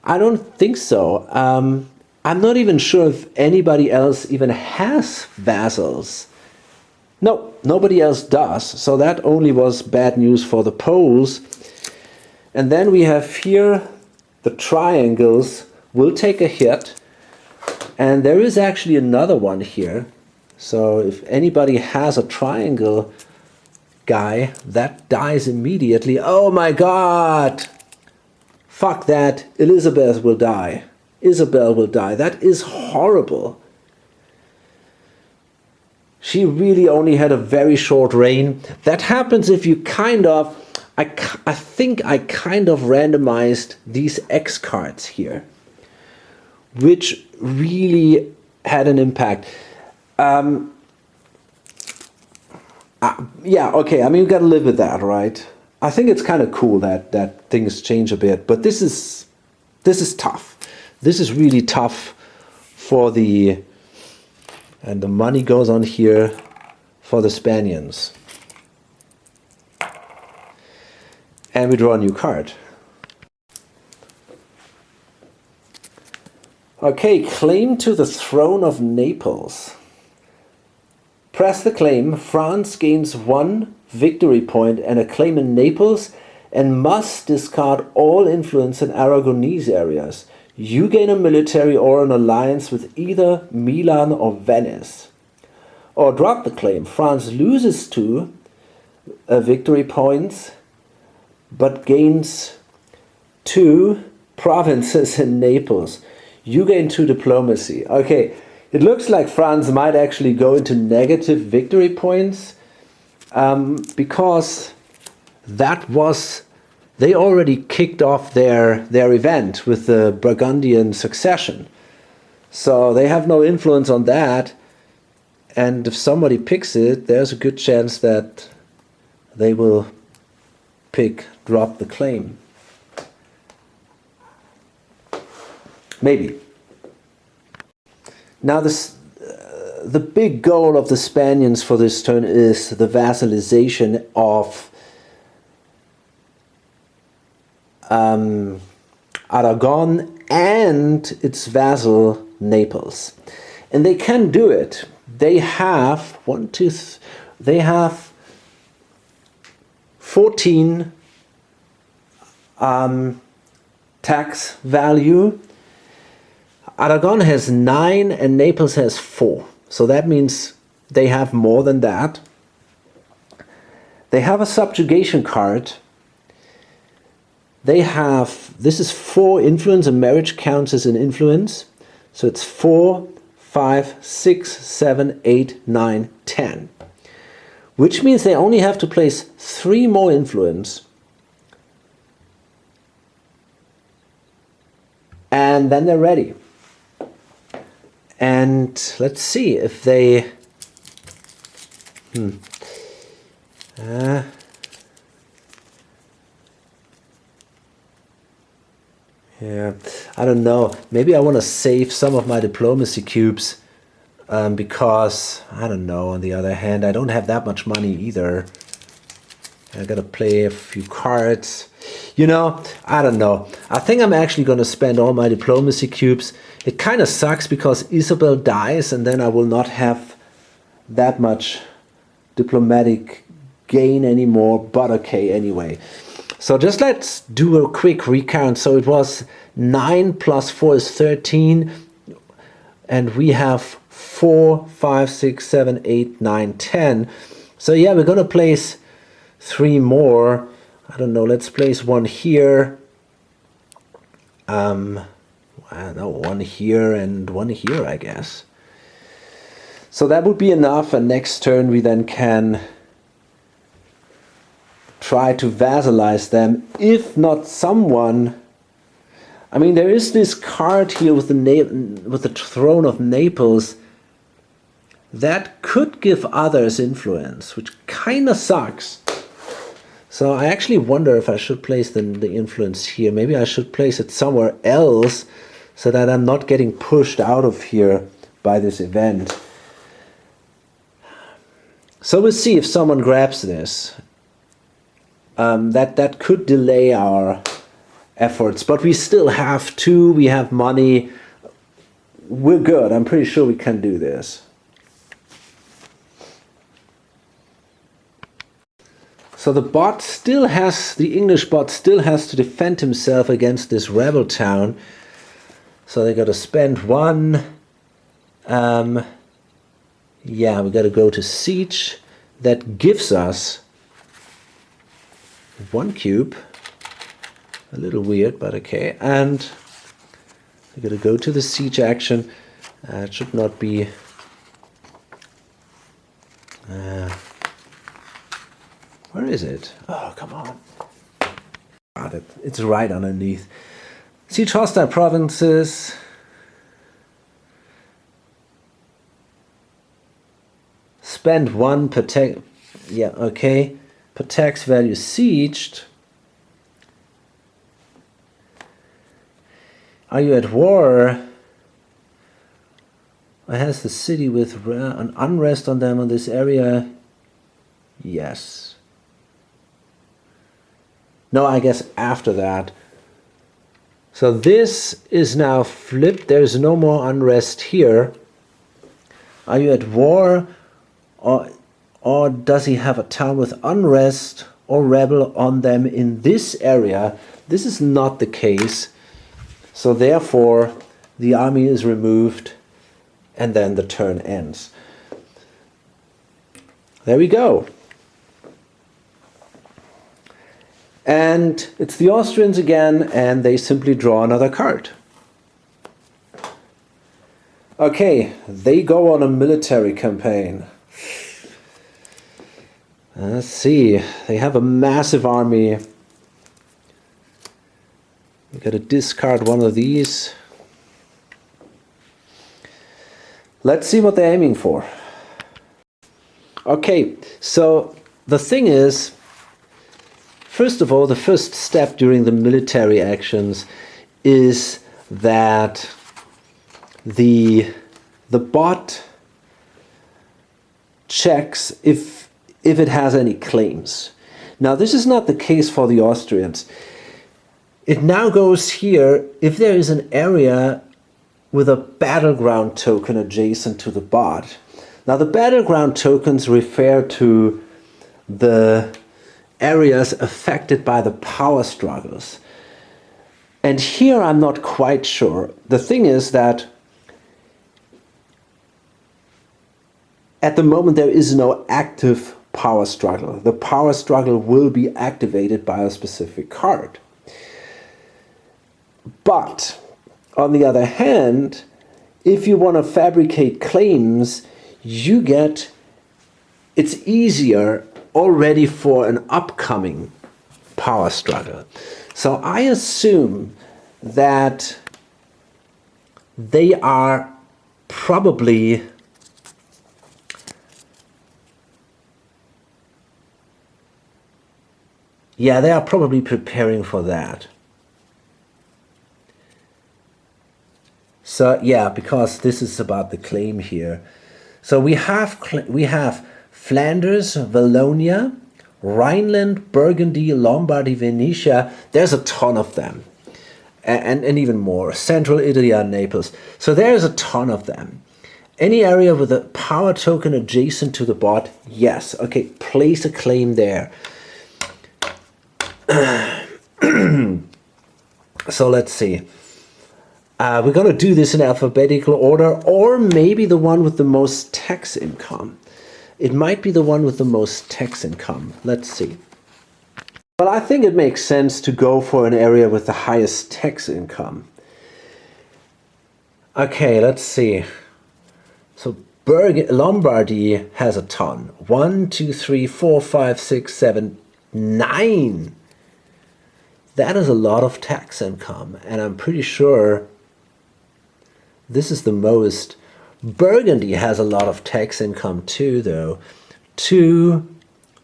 I don't think so. I'm not even sure if anybody else even has vassals. No, nobody else does. So that only was bad news for the Poles. And then we have here the triangles will take a hit. And there is actually another one here. So if anybody has a triangle guy, that dies immediately. Oh my God! Fuck that. Elizabeth will die. Isabel will die. That is horrible. She really only had a very short reign. That happens if you kind of... I think I kind of randomized these X cards here, which really had an impact. Yeah, okay, I mean, you gotta live with that, right? I think it's kind of cool that things change a bit, but this is tough. This is really tough for the... And the money goes on here for the Spaniards. And we draw a new card. Okay, claim to the throne of Naples. Press the claim. France gains 1 victory point and a claim in Naples and must discard all influence in Aragonese areas. you gain a military or an alliance with either Milan or Venice. Or drop the claim. France loses 2 victory points, but gains 2 provinces in Naples. You gain 2 diplomacy. Okay, it looks like France might actually go into negative victory points because they already kicked off their event with the Burgundian succession. So they have no influence on that. And if somebody picks it, there's a good chance that they will drop the claim. Maybe. Now the big goal of the Spaniards for this turn is the vassalization of Aragon and its vassal Naples. And they can do it. They have 14 tax value. Aragon has 9 and Naples has 4. So that means they have more than that. They have a subjugation card. They have, this is 4 influence, and marriage counts as an influence. So it's 4, 5, 6, 7, 8, 9, 10. Which means they only have to place 3 more influence. And then they're ready. And let's see if they... yeah, I don't know. Maybe I want to save some of my diplomacy cubes because, I don't know, on the other hand, I don't have that much money either. I gotta play a few cards. You know, I don't know. I think I'm actually gonna spend all my diplomacy cubes. It kind of sucks because Isabel dies and then I will not have that much diplomatic gain anymore, but okay, anyway. So just let's do a quick recount. So it was 9 plus 4 is 13, and we have 4, 5, 6, 7, 8, 9, 10. So yeah, we're gonna place 3 more. I don't know, let's place 1 here. I don't know, 1 here and 1 here, I guess. So that would be enough, and next turn we then can try to vassalize them, if not someone. I mean, there is this card here with the throne of Naples that could give others influence, which kind of sucks. So I actually wonder if I should place the influence here. Maybe I should place it somewhere else so that I'm not getting pushed out of here by this event. So we'll see if someone grabs this. That could delay our efforts, but we still have 2, we have money. We're good. I'm pretty sure we can do this. So the English bot still has to defend himself against this rebel town. So they got to spend 1. Yeah, we got to go to siege. That gives us 1 cube. A little weird, but okay. And we got to go to the siege action. It should not be... where is it? Oh, come on. It's right underneath. Siege hostile provinces. Spend 1 per tax. Yeah, okay. Per tax value sieged. Are you at war? Or has the city with an unrest on them in this area? Yes. No, I guess after that. So this is now flipped. There's no more unrest here. Are you at war? Or does he have a town with unrest or rebel on them in this area? This is not the case. So therefore, the army is removed and then the turn ends. There we go. And it's the Austrians again, and they simply draw another card. Okay, they go on a military campaign. Let's see, they have a massive army. We got to discard one of these. Let's see what they're aiming for. Okay, so the thing is, first of all, the first step during the military actions is that the bot checks if it has any claims. Now, this is not the case for the Austrians. It now goes here if there is an area with a battleground token adjacent to the bot. Now, the battleground tokens refer to the areas affected by the power struggles. And here I'm not quite sure. The thing is that at the moment there is no active power struggle. The power struggle will be activated by a specific card. But on the other hand, if you want to fabricate claims, it's easier already for an upcoming power struggle. So I assume that they are probably preparing for that. So yeah, because this is about the claim here. So we have Flanders, Wallonia, Rhineland, Burgundy, Lombardy, Venetia. There's a ton of them, and even more. Central Italy and Naples. So there's a ton of them. Any area with a power token adjacent to the bot, yes. Okay, place a claim there. So let's see. We're going to do this in alphabetical order, or maybe the one with the most tax income. It might be the one with the most tax income. Let's see. Well, I think it makes sense to go for an area with the highest tax income. Okay, let's see. So Lombardy has a ton. 1, 2, 3, 4, 5, 6, 7, 9. That is a lot of tax income, and I'm pretty sure this is the most. Burgundy has a lot of tax income too, though. 2,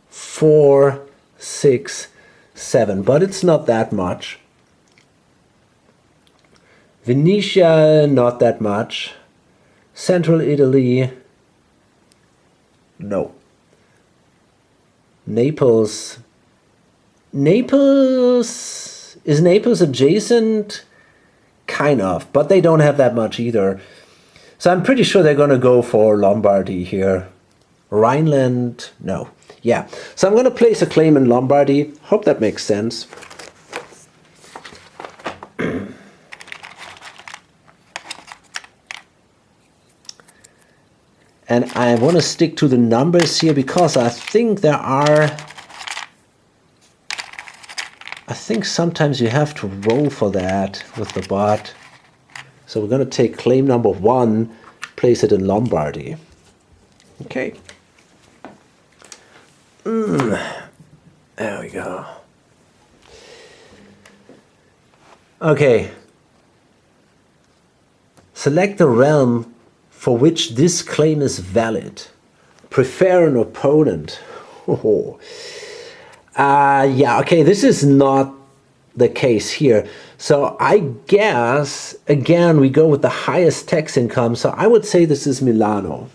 4, 6, 7, but it's not that much. Venetia, not that much. Central Italy, no. Naples. Is Naples adjacent? Kind of, but they don't have that much either. So I'm pretty sure they're going to go for Lombardy here. Rhineland, no. Yeah, so I'm going to place a claim in Lombardy. Hope that makes sense. And I want to stick to the numbers here because I think sometimes you have to roll for that with the bot. So we're going to take claim number 1, place it in Lombardy. Okay. There we go. Okay. Select the realm for which this claim is valid. Prefer an opponent. Yeah, okay, this is not the case here. So I guess, again, we go with the highest tax income. So I would say this is Milano.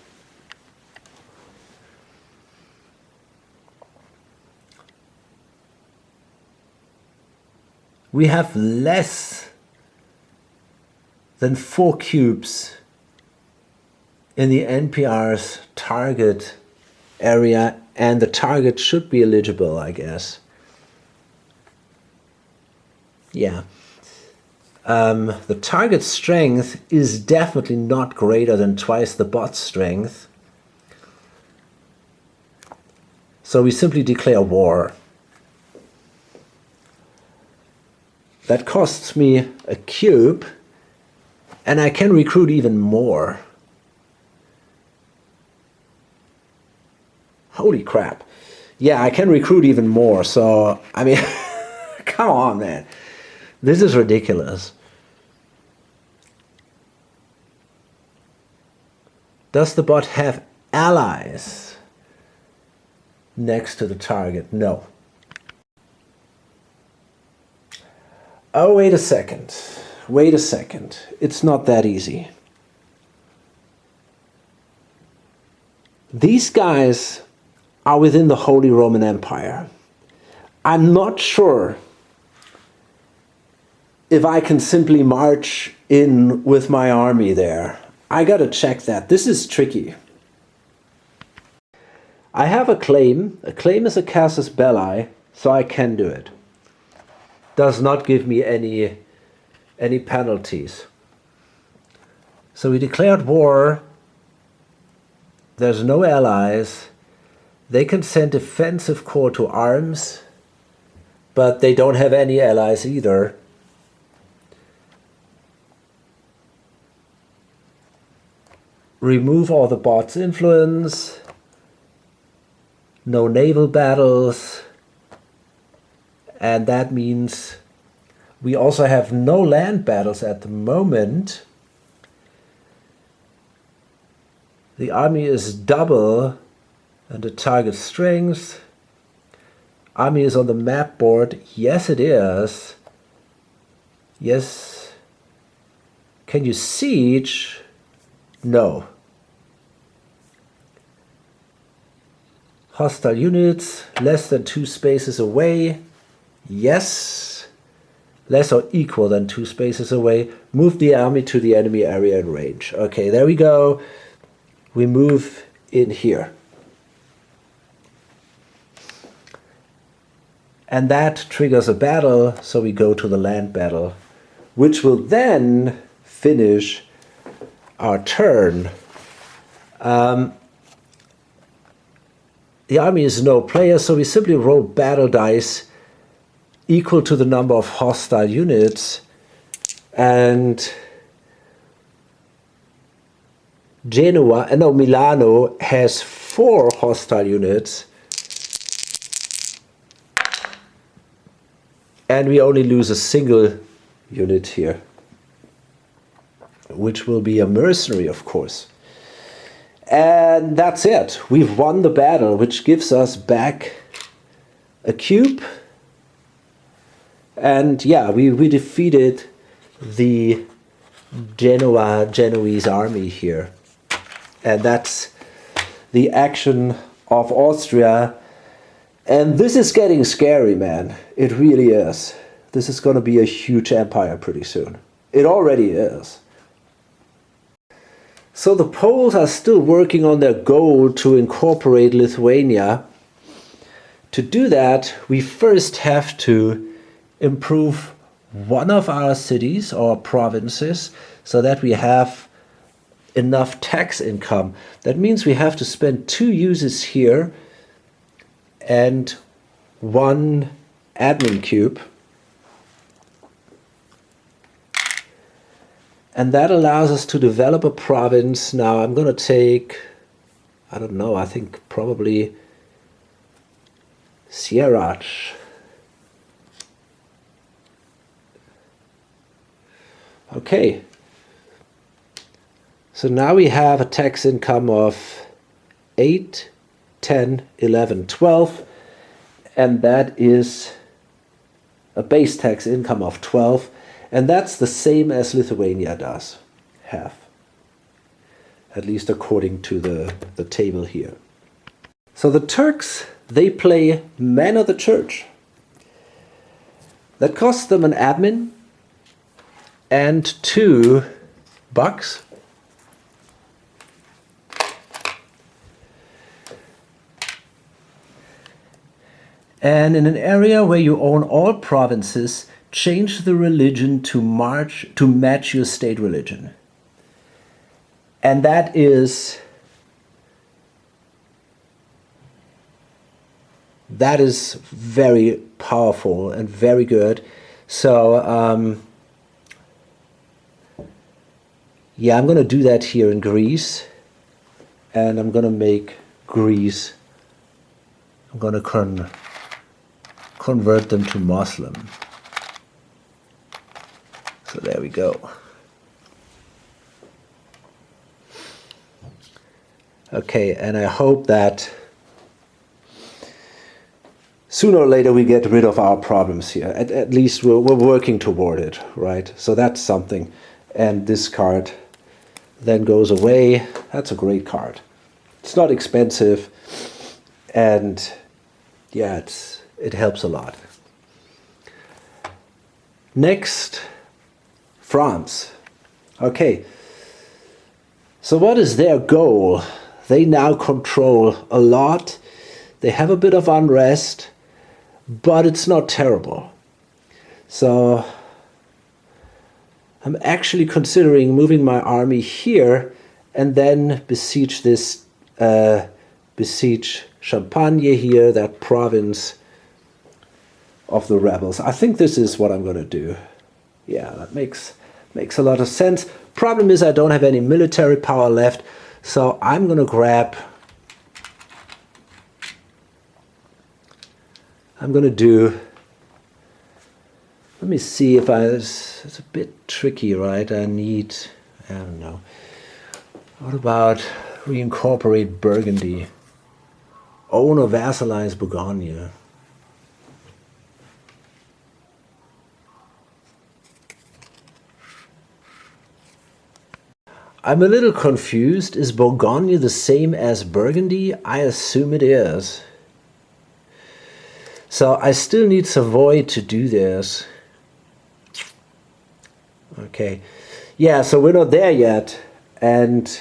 We have less than 4 cubes in the NPR's target area, and the target should be eligible, I guess. Yeah. The target strength is definitely not greater than twice the bot's strength. So we simply declare war. That costs me a cube, and I can recruit even more. Holy crap. Yeah, I can recruit even more, so, I mean, come on, man. This is ridiculous. Does the bot have allies next to the target? No. Oh, wait a second. Wait a second. It's not that easy. These guys are within the Holy Roman Empire. I'm not sure if I can simply march in with my army there. I gotta check that. This is tricky. I have a claim. A claim is a casus belli, so I can do it. Does not give me any penalties. So we declared war. There's no allies. They can send defensive corps to arms, but they don't have any allies either. Remove all the bot's influence. No naval battles. And that means we also have no land battles at the moment. The army is double and the target strength. Army is on the map board. Yes, it is. Yes. Can you siege? No. Hostile units less than 2 spaces away. Yes. Less or equal than 2 spaces away. Move the army to the enemy area in range. Okay, there we go. We move in here. And that triggers a battle, so we go to the land battle, which will then finish our turn. The army is no player, so we simply roll battle dice equal to the number of hostile units. And Milano has 4 hostile units. And we only lose a single unit here, which will be a mercenary, of course. And that's it. We've won the battle, which gives us back a cube. And yeah, we defeated the Genoese army here. And that's the action of Austria. And this is getting scary, man. It really is. This is going to be a huge empire pretty soon. It already is. So the Poles are still working on their goal to incorporate Lithuania. To do that, we first have to improve one of our cities or provinces so that we have enough tax income. That means we have to spend 2 uses here and 1 admin cube. And that allows us to develop a province. Now I'm going to take, I don't know, I think probably Sierrach. Okay. So now we have a tax income of 8, 10, 11, 12. And that is a base tax income of 12. And that's the same as Lithuania does have, at least according to the table here. So the Turks, they play Man of the Church. That costs them an admin and 2 bucks. And in an area where you own all provinces, change the religion to match your state religion. And that is very powerful and very good. So yeah, I'm going to do that here in Greece, and I'm going to make Greece, I'm going to convert them to Muslim. So there we go. Okay, and I hope that sooner or later we get rid of our problems here. At least we're working toward it, right? So that's something. And this card then goes away. That's a great card. It's not expensive, and yeah, it helps a lot. Next, France. Okay, so what is their goal? They now control a lot. They have a bit of unrest, but it's not terrible. So I'm actually considering moving my army here and then besiege Champagne here, that province of the rebels. I think this is what I'm going to do. Yeah, that makes a lot of sense. Problem is I don't have any military power left, so I'm going to grab... I'm going to do... Let me see if it's a bit tricky, right? I don't know. What about reincorporate Burgundy? Own or vassalize Bourgogne? I'm a little confused. Is Bourgogne the same as Burgundy? I assume it is. So I still need Savoy to do this. Okay. Yeah, so we're not there yet. And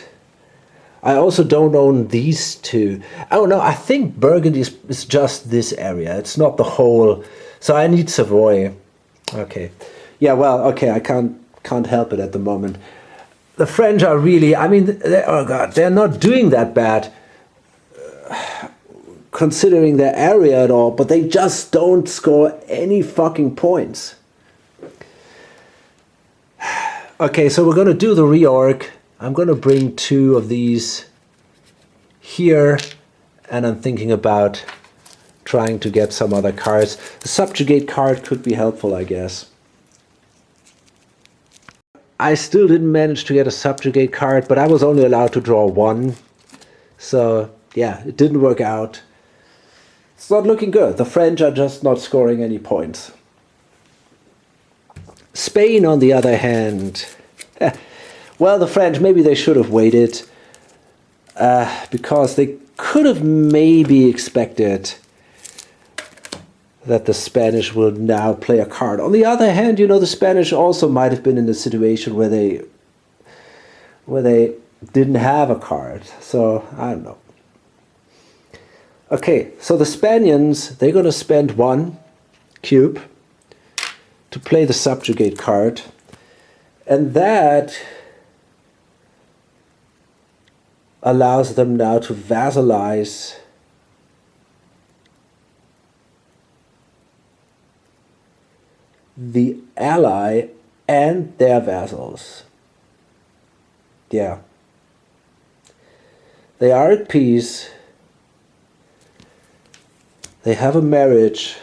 I also don't own these two. Oh no, I think Burgundy is just this area. It's not the whole. So I need Savoy. Okay. Yeah, well, okay, I can't help it at the moment. The French are really, I mean, oh God, they're not doing that bad considering their area at all, but they just don't score any fucking points. Okay, so we're going to do the reorg. I'm going to bring 2 of these here, and I'm thinking about trying to get some other cards. The subjugate card could be helpful, I guess. I still didn't manage to get a subjugate card, but I was only allowed to draw 1. So, yeah, it didn't work out. It's not looking good. The French are just not scoring any points. Spain, on the other hand, well, the French, maybe they should have waited, because they could have maybe expected that the Spanish would now play a card. On the other hand, you know, the Spanish also might have been in a situation where they didn't have a card. So, I don't know. Okay, so the Spaniards, they're going to spend 1 cube to play the subjugate card. And that allows them now to vassalize the ally and their vassals. Yeah. They are at peace. They have a marriage.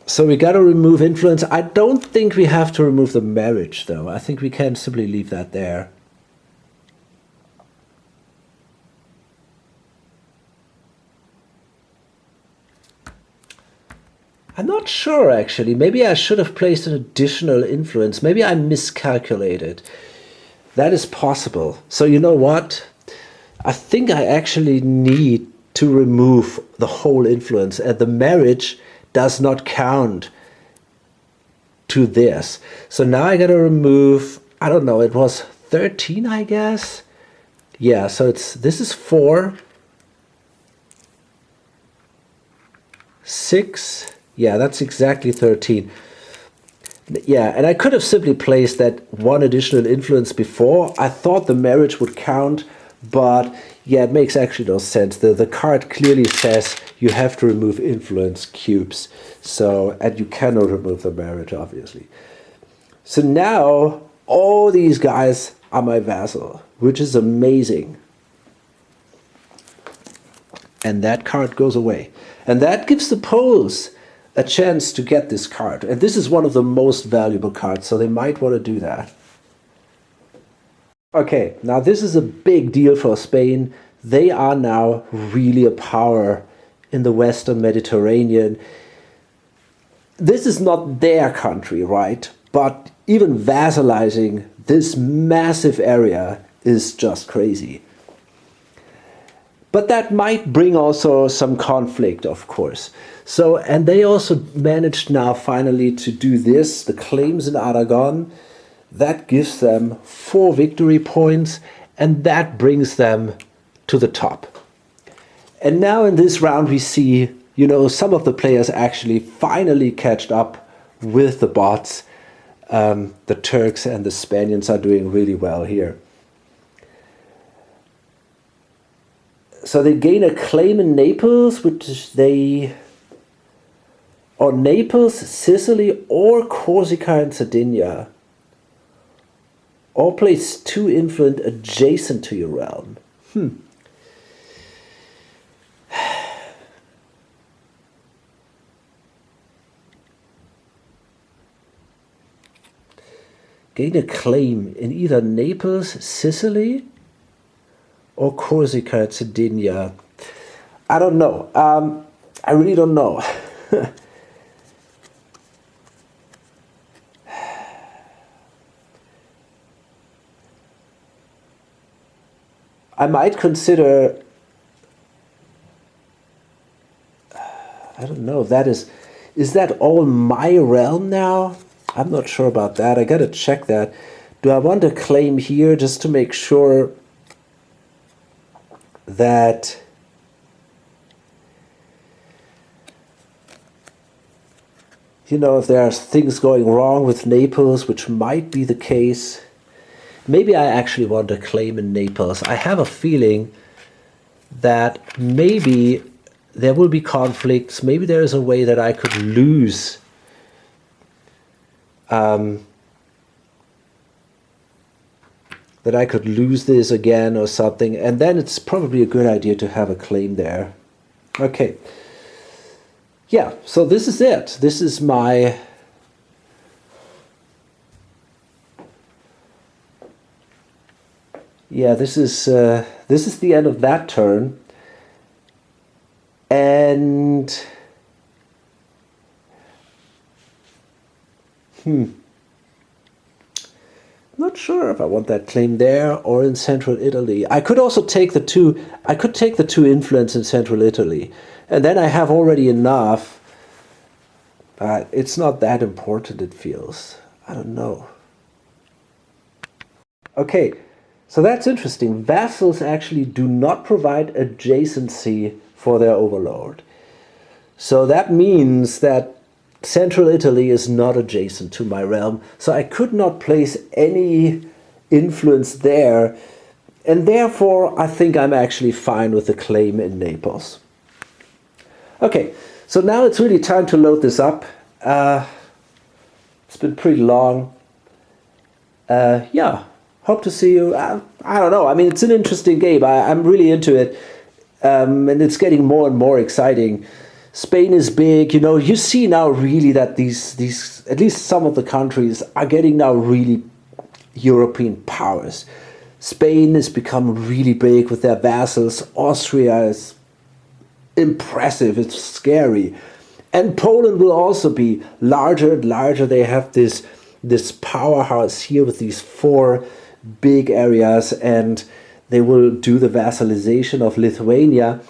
So we got to remove influence. I don't think we have to remove the marriage, though. I think we can simply leave that there. I'm not sure, actually. Maybe I should have placed an additional influence. Maybe I miscalculated. That is possible. So you know what? I think I actually need to remove the whole influence, and the marriage does not count to this. So now I gotta remove, I don't know, it was 13, I guess? Yeah, so this is 4, 6, Yeah, that's exactly 13. Yeah, and I could have simply placed that one additional influence before. I thought the marriage would count, but yeah, it makes actually no sense. The card clearly says you have to remove influence cubes. So, and you cannot remove the marriage, obviously. So now all these guys are my vassal, which is amazing. And that card goes away. And that gives the Poles a chance to get this card. And this is one of the most valuable cards, so they might want to do that. Okay, now this is a big deal for Spain. They are now really a power in the Western Mediterranean. This is not their country, right? But even vassalizing this massive area is just crazy. But that might bring also some conflict, of course. So, and they also managed now finally to do this, the claims in Aragon. That gives them 4 victory points, and that brings them to the top. And now in this round we see, you know, some of the players actually finally catched up with the bots. The Turks and the Spaniards are doing really well here. So they gain a claim in Naples, which they, or Naples, Sicily, or Corsica and Sardinia. All place 2 influence adjacent to your realm. Gain a claim in either Naples, Sicily, or Corsica and Sardinia. I don't know. I really don't know. I might consider, I don't know, is that all my realm now? I'm not sure about that. I gotta check that. Do I want to claim here just to make sure that you know, if there are things going wrong with Naples, which might be the case, maybe I actually want to claim in Naples. I have a feeling that maybe there will be conflicts. Maybe there is a way that I could lose this again or something, and then it's probably a good idea to have a claim there. Okay. Yeah, so this is it. This is my this is the end of that turn. And not sure if I want that claim there or in central Italy. I could also take the two. I could take the 2 influence in central Italy, and then I have already enough. It's not that important, it feels. I don't know. Okay, so that's interesting. Vassals actually do not provide adjacency for their overlord. So that means that central Italy is not adjacent to my realm. So I could not place any influence there. And therefore, I think I'm actually fine with the claim in Naples. Okay, so now it's really time to load this up. It's been pretty long. Yeah, hope to see you. I don't know. I mean, it's an interesting game. I'm really into it. And it's getting more and more exciting. Spain is big. You know, you see now really that these at least some of the countries are getting now really European powers. Spain has become really big with their vassals. Austria is impressive. It's scary. And Poland will also be larger and larger. They have this powerhouse here with these 4 big areas, and they will do the vassalization of Lithuania.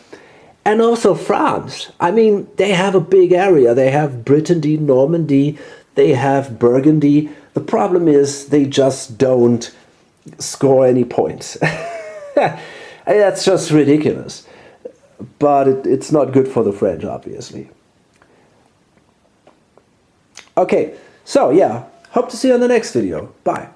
And also France. I mean, they have a big area. They have Brittany, Normandy, they have Burgundy. The problem is they just don't score any points. That's just ridiculous. But it's not good for the French, obviously. Okay, so yeah, hope to see you on the next video. Bye.